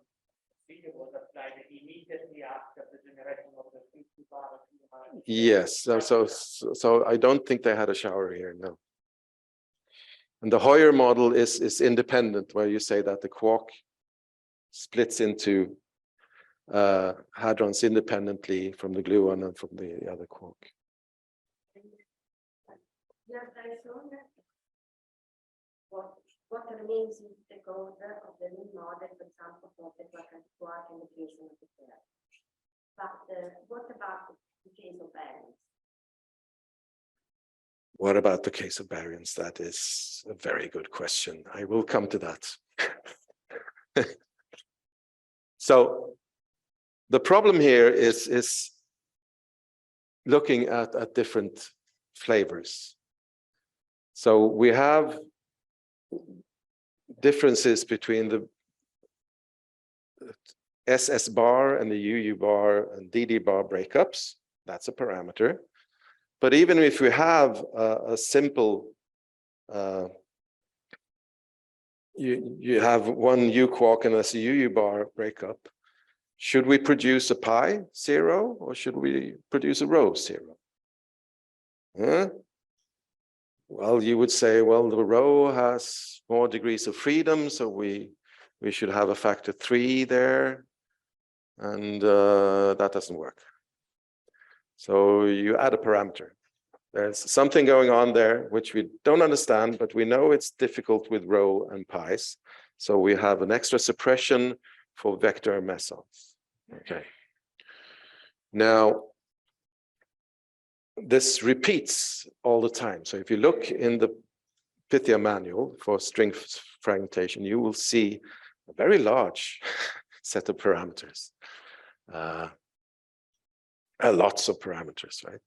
figure was applied immediately after the generation of the 50 bar. Yes, so I don't think they had a shower here, no. And the Hoyer model is independent, where you say that the quark splits into hadrons independently from the gluon and from the other quark. What remains in the code of the new model, for example, for the quark and the case of the pair. But what about the case of variance? What about the case of variance? That is a very good question. I will come to that. So the problem here is looking at different flavors. So we have differences between the SS bar and the UU bar and DD bar breakups. That's a parameter. But even if we have a simple, you have one U quark and a UU bar breakup, should we produce a pi 0 or should we produce a rho 0? Huh? Well, you would say, well, the rho has more degrees of freedom, so we should have a factor 3 there, and that doesn't work. So you add a parameter. There's something going on there which we don't understand, but we know it's difficult with rho and pi's. So we have an extra suppression for vector mesons. Okay. Now, this repeats all the time. So if you look in the Pythia manual for string fragmentation, you will see a very large set of parameters. Lots of parameters, right?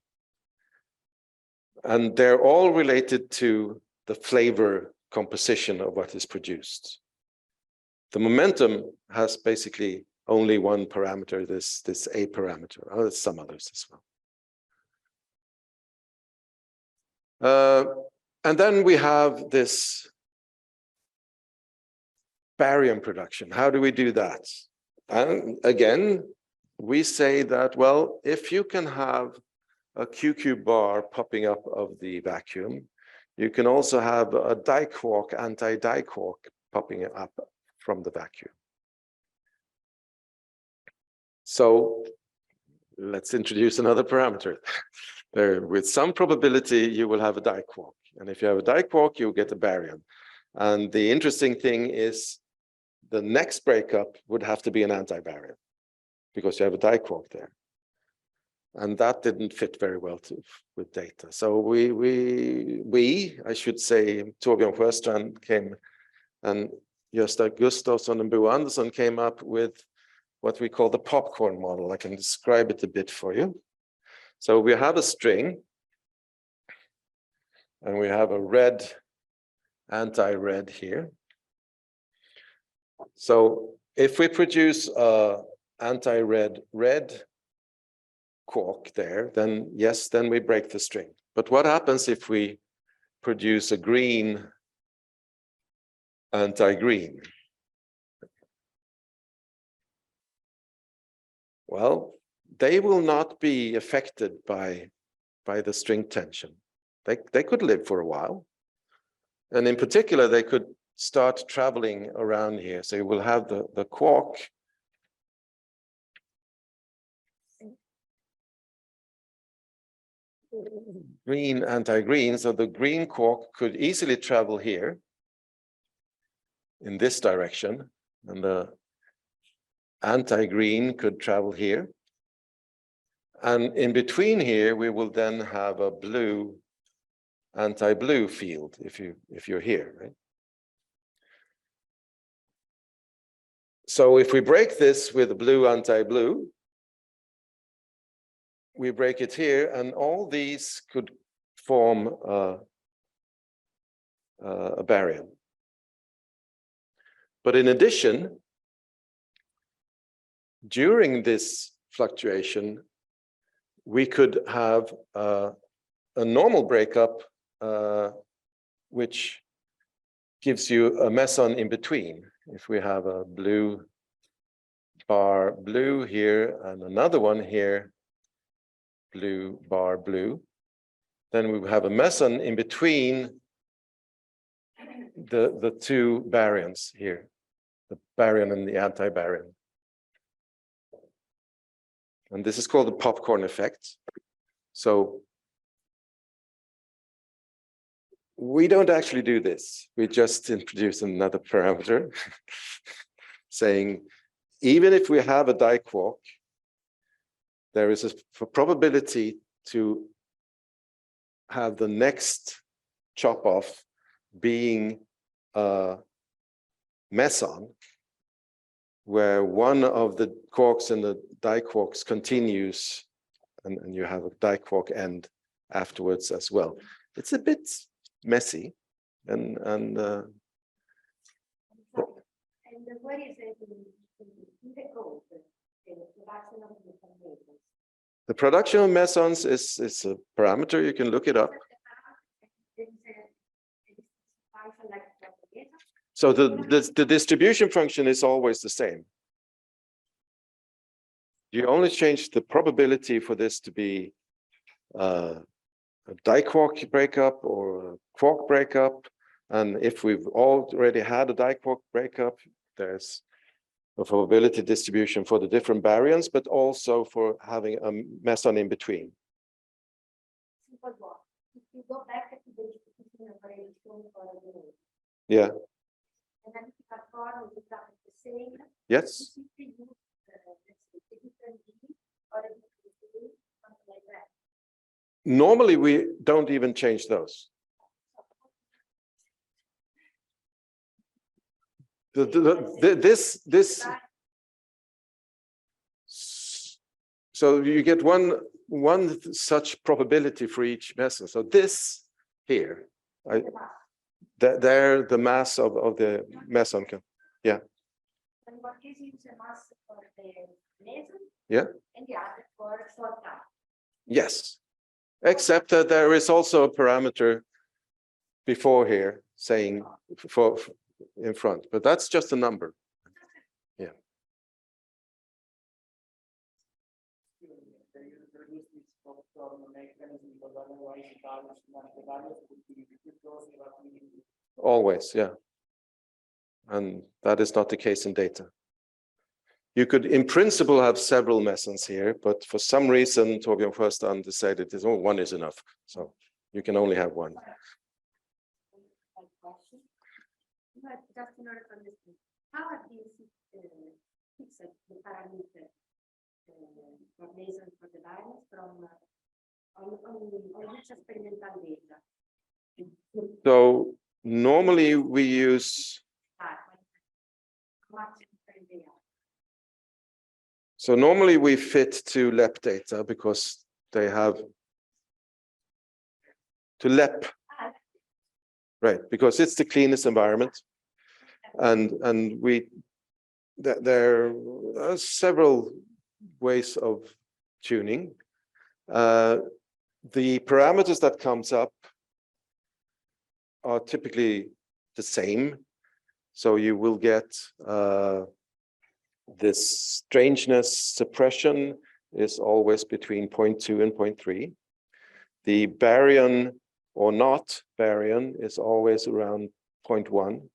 And they're all related to the flavor composition of what is produced. The momentum has basically only one parameter, this A parameter. Oh, there's some others as well. And then we have this baryon production. How do we do that? And again, we say that, well, if you can have a QQ bar popping up of the vacuum, you can also have a diquark, anti-diquark popping up from the vacuum. So let's introduce another parameter. There, with some probability, you will have a diquark. And if you have a diquark, you'll get a baryon. And the interesting thing is the next breakup would have to be an anti-baryon because you have a diquark there. And that didn't fit very well with data. So I should say, Torbjörn Sjöstrand came, and Gösta Gustafsson and Bo Andersson came up with what we call the popcorn model. I can describe it a bit for you. So we have a string, and we have a red, anti-red here. So if we produce a anti-red red quark there, then yes, then we break the string. But what happens if we produce a green anti-green? Well, they will not be affected by the string tension. They could live for a while. And in particular, they could start traveling around here. So you will have the quark green anti-green. So the green quark could easily travel here in this direction, and the anti-green could travel here. And in between here, we will then have a blue anti-blue field if you're here, right? So if we break this with a blue anti-blue, we break it here, and all these could form a baryon. But in addition, during this fluctuation, we could have a normal breakup, which gives you a meson in between. If we have a blue bar blue here and another one here, blue bar blue, then we have a meson in between the two baryons here, the baryon and the anti-baryon. And this is called the popcorn effect. So we don't actually do this. We just introduce another parameter saying, even if we have a diquark, there is a probability to have the next chop off being a meson, where one of the quarks and the diquarks continues, and you have a diquark end afterwards as well. It's a bit messy, and what is it in the code, the production of the mesons? The production of mesons is a parameter. You can look it up. So the distribution function is always the same. You only change the probability for this to be a diquark breakup or a quark breakup. And if we've already had a diquark breakup, there's a probability distribution for the different baryons, but also for having a meson in between. If you go back to the distribution of variation for the Yeah. and then if you form is exactly the same. Yes. If you use a different D or a different D, something like that. Normally, we don't even change those. So you get one such probability for each meson. So this here, there the mass of the meson. Yeah. And what gives you the mass for the meson? Yeah. And the other for short time. Yes. Except that there is also a parameter before here saying for in front, but that's just a number. Yeah. Always, yeah. And that is not the case in data. You could, in principle, have several mesons here, but for some reason, Torbjörn Sjöstrand decided that one is enough. So you can only have one. Just in order to understand, how are these fixed the parameter for measure for the variance from on which experimental data? So normally we use, Much different they are. so normally we fit to LEP data because they have to LEP, right? Because it's the cleanest environment, and there are several ways of tuning. The parameters that comes up are typically the same. So you will get this strangeness suppression is always between 0.2 and 0.3. The baryon or not baryon is always around 0.1.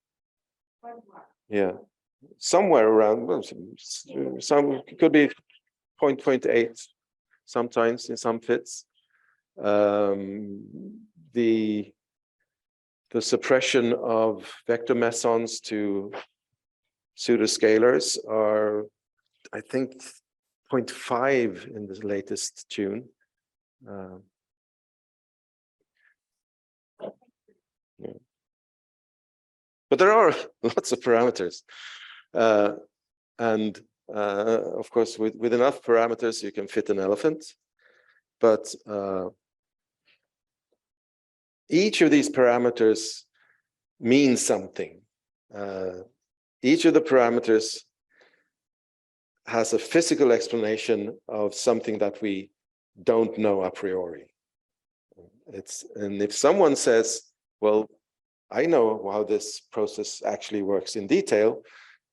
Yeah, somewhere around, well, some could be 0.8 sometimes in some fits. The suppression of vector mesons to pseudoscalars are, I think, 0.5 in the latest tune. Yeah. But there are lots of parameters. Of course, with enough parameters, you can fit an elephant. But each of these parameters means something. Each of the parameters has a physical explanation of something that we don't know a priori. And if someone says, well, I know how this process actually works in detail,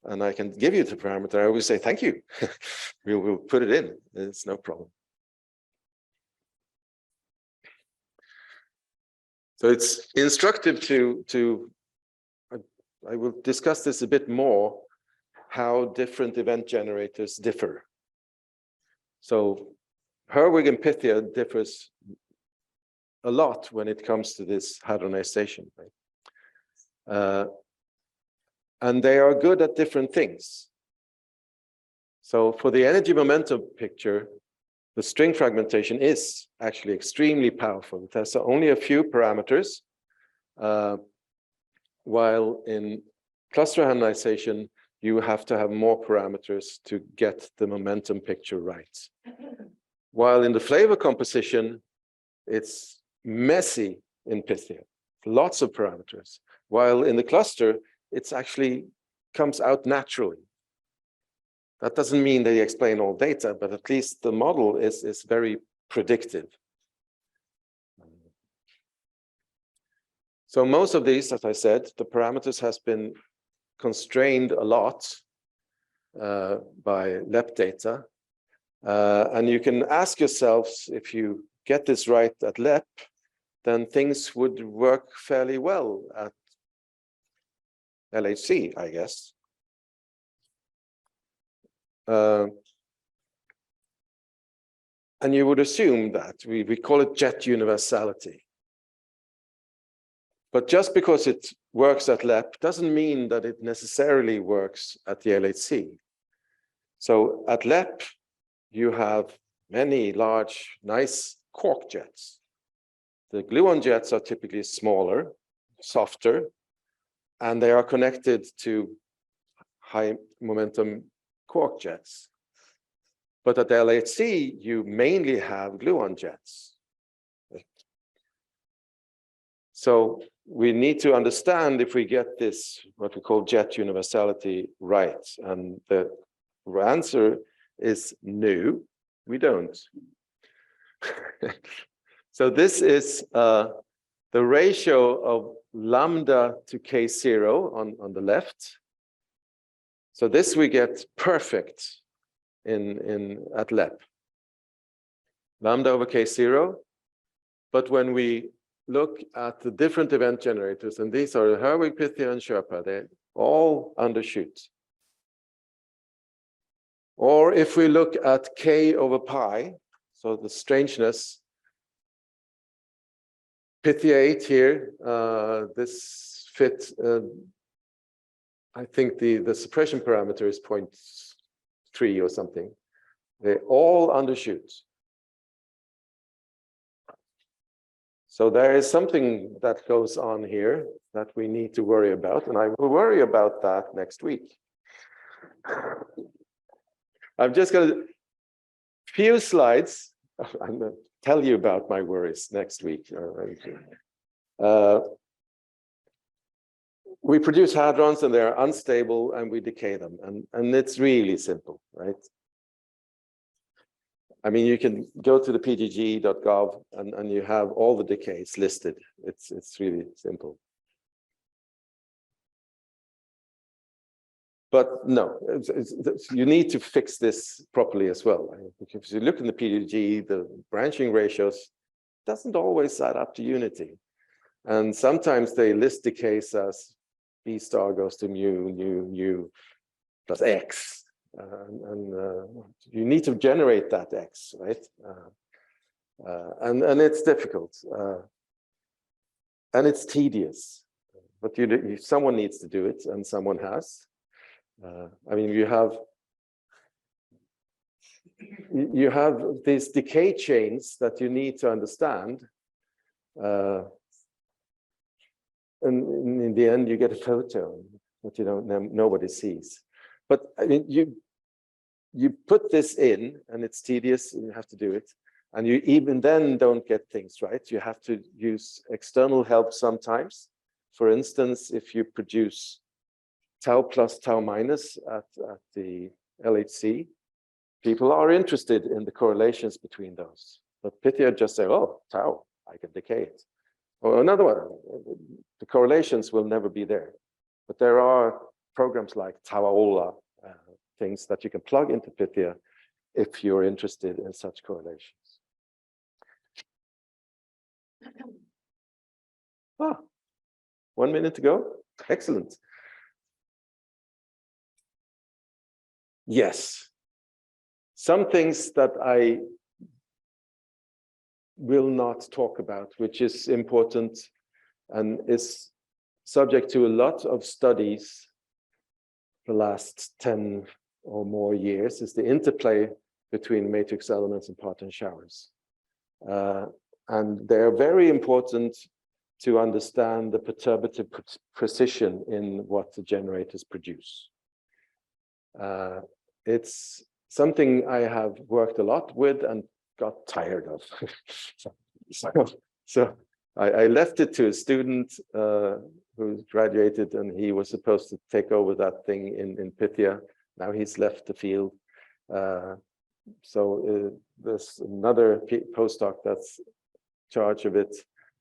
and I can give you the parameter, I always say, thank you. We'll put it in, it's no problem. So it's instructive I will discuss this a bit more, how different event generators differ. So Herwig and Pythia differs a lot when it comes to this hadronization, right? And they are good at different things. So for the energy momentum picture, the string fragmentation is actually extremely powerful. It has only a few parameters, while in cluster hadronization, you have to have more parameters to get the momentum picture right. While in the flavor composition, it's messy in Pythia, lots of parameters. While in the cluster, it's actually comes out naturally. That doesn't mean they explain all data, but at least the model is very predictive. So most of these, as I said, the parameters has been constrained a lot by LEP data. And you can ask yourselves, if you get this right at LEP, then things would work fairly well at LHC, I guess. And you would assume that. We call it jet universality. But just because it works at LEP doesn't mean that it necessarily works at the LHC. So at LEP, you have many large, nice quark jets. The gluon jets are typically smaller, softer, and they are connected to high momentum quark jets. But at the LHC, you mainly have gluon jets. So we need to understand if we get this, what we call jet universality, right. And the answer is no, we don't. So this is the ratio of lambda to K0 on the left. So this we get perfect at LEP. Lambda over K0. But when we look at the different event generators, and these are Herwig, Pythia, and Sherpa, they all undershoot. Or if we look at K over pi, so the strangeness, Pythia 8 here, this fit I think the suppression parameter is 0.3 or something. They all undershoot. So there is something that goes on here that we need to worry about, and I will worry about that next week. I'm just going to few slides. I'm going to tell you about my worries next week. We produce hadrons and they're unstable and we decay them, and it's really simple, right? I mean, you can go to the pgg.gov and you have all the decays listed. It's really simple. But no, you need to fix this properly as well. Because if you look in the PDG, the branching ratios doesn't always add up to unity. And sometimes they list decays as B star goes to mu plus X. You need to generate that X, right? And it's difficult. And it's tedious. But someone needs to do it, and someone has. I mean, you have these decay chains that you need to understand, and in the end you get a photo that nobody sees. But I mean, you put this in, and it's tedious, and you have to do it, and you even then don't get things right. You have to use external help sometimes. For instance, if you produce tau plus tau minus at the LHC, people are interested in the correlations between those. But Pythia just say, oh, tau, I can decay it. Or another one, the correlations will never be there. But there are programs like Tauaola, things that you can plug into Pythia if you're interested in such correlations. Ah, 1 minute to go. Excellent. Yes, some things that I will not talk about, which is important and is subject to a lot of studies the last 10 or more years, is the interplay between matrix elements and parton showers. And they're very important to understand the perturbative precision in what the generators produce. It's something I have worked a lot with and got tired of. so I left it to a student who graduated, and he was supposed to take over that thing in Pythia. Now he's left the field. There's another postdoc that's in charge of it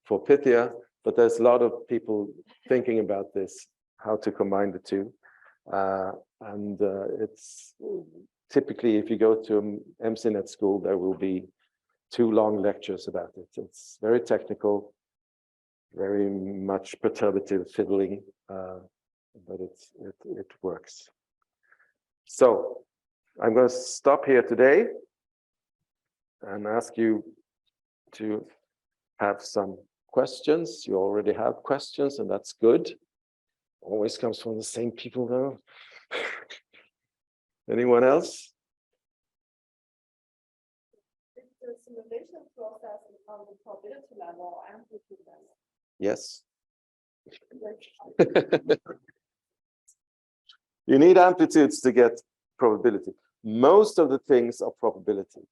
for Pythia, but there's a lot of people thinking about this, how to combine the two. It's typically, if you go to MCNet school, there will be 2 long lectures about it. It's very technical, very much perturbative fiddling, but it works. So I'm going to stop here today and ask you to have some questions. You already have questions, and that's good. Always comes from the same people, though. Anyone else? Is the simulation process on the probability level or amplitude level? Yes. You need amplitudes to get probability. Most of the things are probability.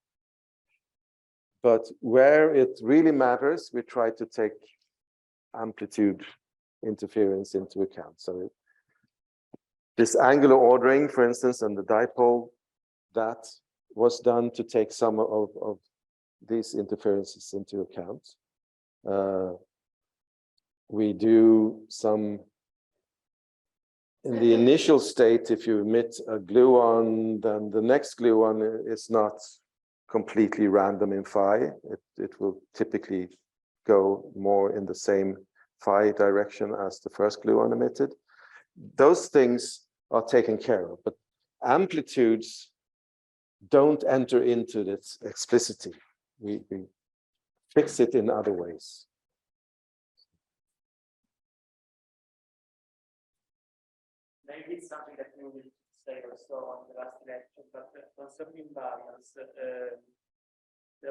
But where it really matters, we try to take amplitude interference into account. So this angular ordering, for instance, and the dipole, that was done to take some of these interferences into account. We do some, in the initial state, if you emit a gluon, then the next gluon is not completely random in phi. It will typically go more in the same phi direction as the first gluon emitted. Those things are taken care of, but amplitudes don't enter into this explicitly. We fix it in other ways. May maybe it's something that you will say also on the last lecture, but concerning variance, the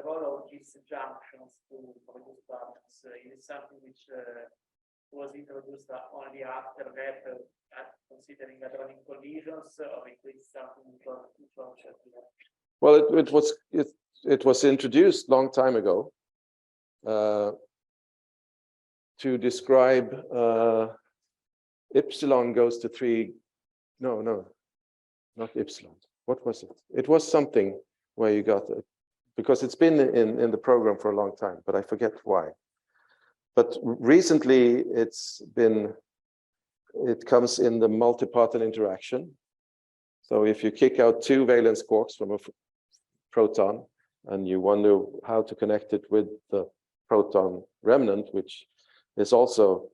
role of these junctions to produce variance is something which was introduced only after that, considering hadronic collisions, or it is something which was Well, it was introduced long time ago to describe epsilon goes to 3. No, not epsilon. What was it? It was something where you got it, because it's been in the program for a long time, but I forget why. But recently it comes in the multiparticle interaction. So if you kick out 2 valence quarks from a proton and you wonder how to connect it with the proton remnant, which is also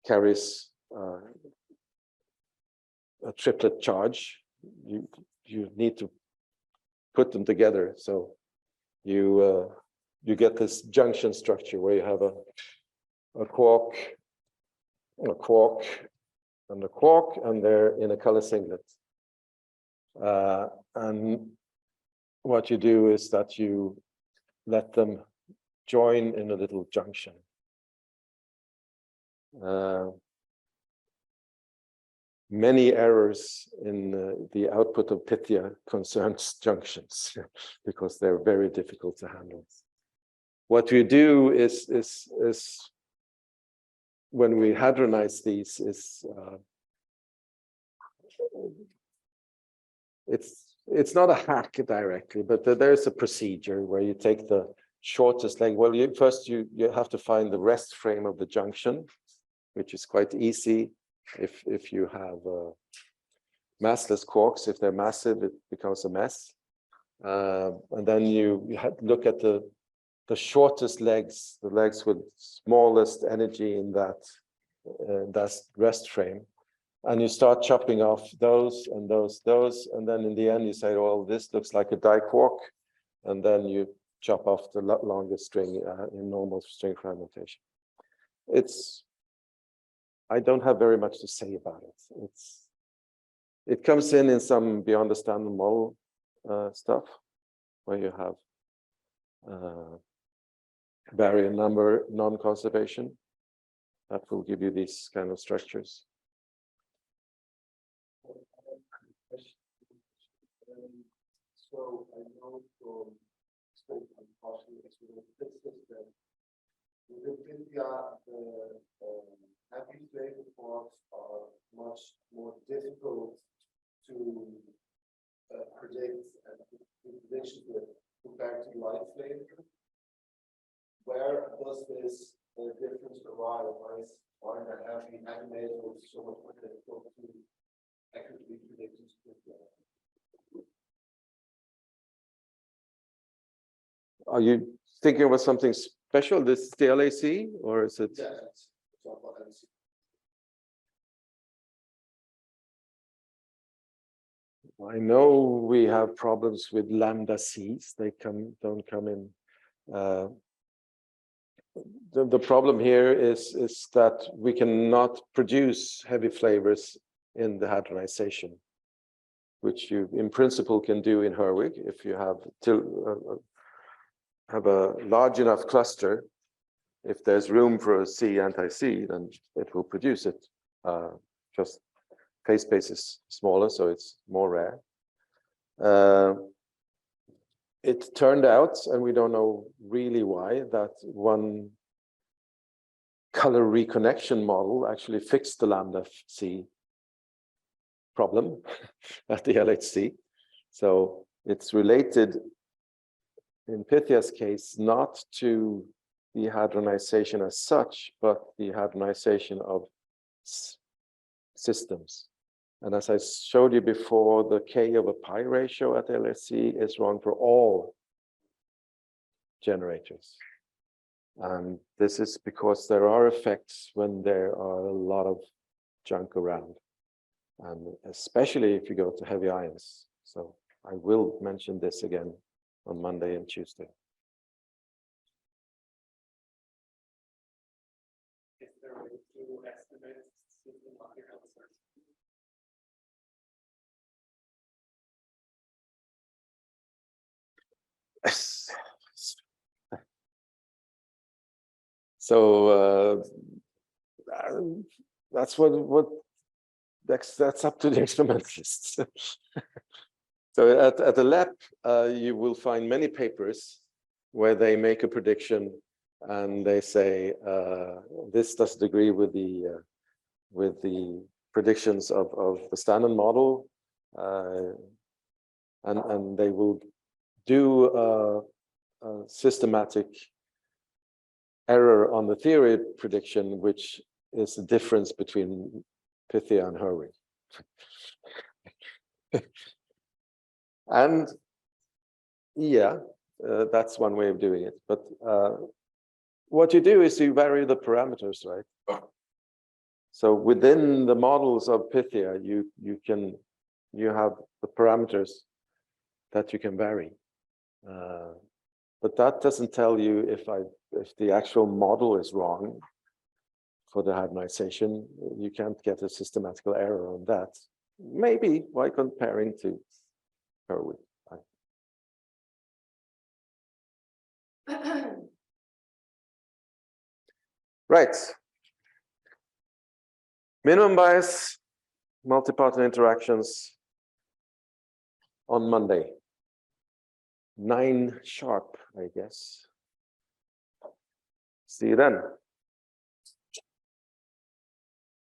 carries a triplet charge, you need to put them together. So you get this junction structure where you have a quark, and a quark, and a quark, and they're in a color singlet. And what you do is that you let them join in a little junction. Many errors in the output of Pythia concerns junctions because they're very difficult to handle. What we do is when we hadronize these it's not a hack directly, but there's a procedure where you take the shortest leg. Well, first you have to find the rest frame of the junction, which is quite easy if you have massless quarks. If they're massive, it becomes a mess. And then you look at the shortest legs, the legs with smallest energy in that rest frame. And you start chopping off those, and then in the end you say, well, this looks like a diquark, and then you chop off the longest string in normal string fragmentation. I don't have very much to say about it. It comes in some beyond the standard model stuff, where you have barrier number non-conservation that will give you these kind of structures. So I know from partially that within India, the heavy flavor quarks are much more difficult to predict and prediction with compared to light flavor. Where does this difference arise? Why the heavy lasers so much more difficult to accurately predict? Are you thinking about something special? This is the LAC, or is it? Yeah, it's all about LAC. I know we have problems with lambda Cs. They don't come in. The problem here is that we cannot produce heavy flavors in the hadronization, which you in principle can do in Herwig if you have a large enough cluster. If there's room for a C anti-C, then it will produce it. Just phase space is smaller, so it's more rare. It turned out, and we don't know really why, that one color reconnection model actually fixed the lambda C problem at the LHC. So it's related in Pythia's case not to the hadronization as such, but the hadronization of systems. And as I showed you before, the K/pi ratio at LHC is wrong for all generators. And this is because there are effects when there are a lot of junk around, and especially if you go to heavy ions. So I will mention this again on Monday and Tuesday. Is there a way to estimate system market answers? So that's that's up to the experimentalists. So at the lab, you will find many papers where they make a prediction and they say this doesn't agree with the predictions of the standard model, and they will do a systematic error on the theory prediction, which is the difference between Pythia and Herwig. And yeah, that's one way of doing it. But what you do is you vary the parameters, right? So within the models of Pythia, you have the parameters that you can vary. But that doesn't tell you if the actual model is wrong for the harmonization. You can't get a systematical error on that. Maybe by comparing to Herwig. Right. Minimum bias, multi-partner interactions on Monday. 9 sharp, I guess. See you then.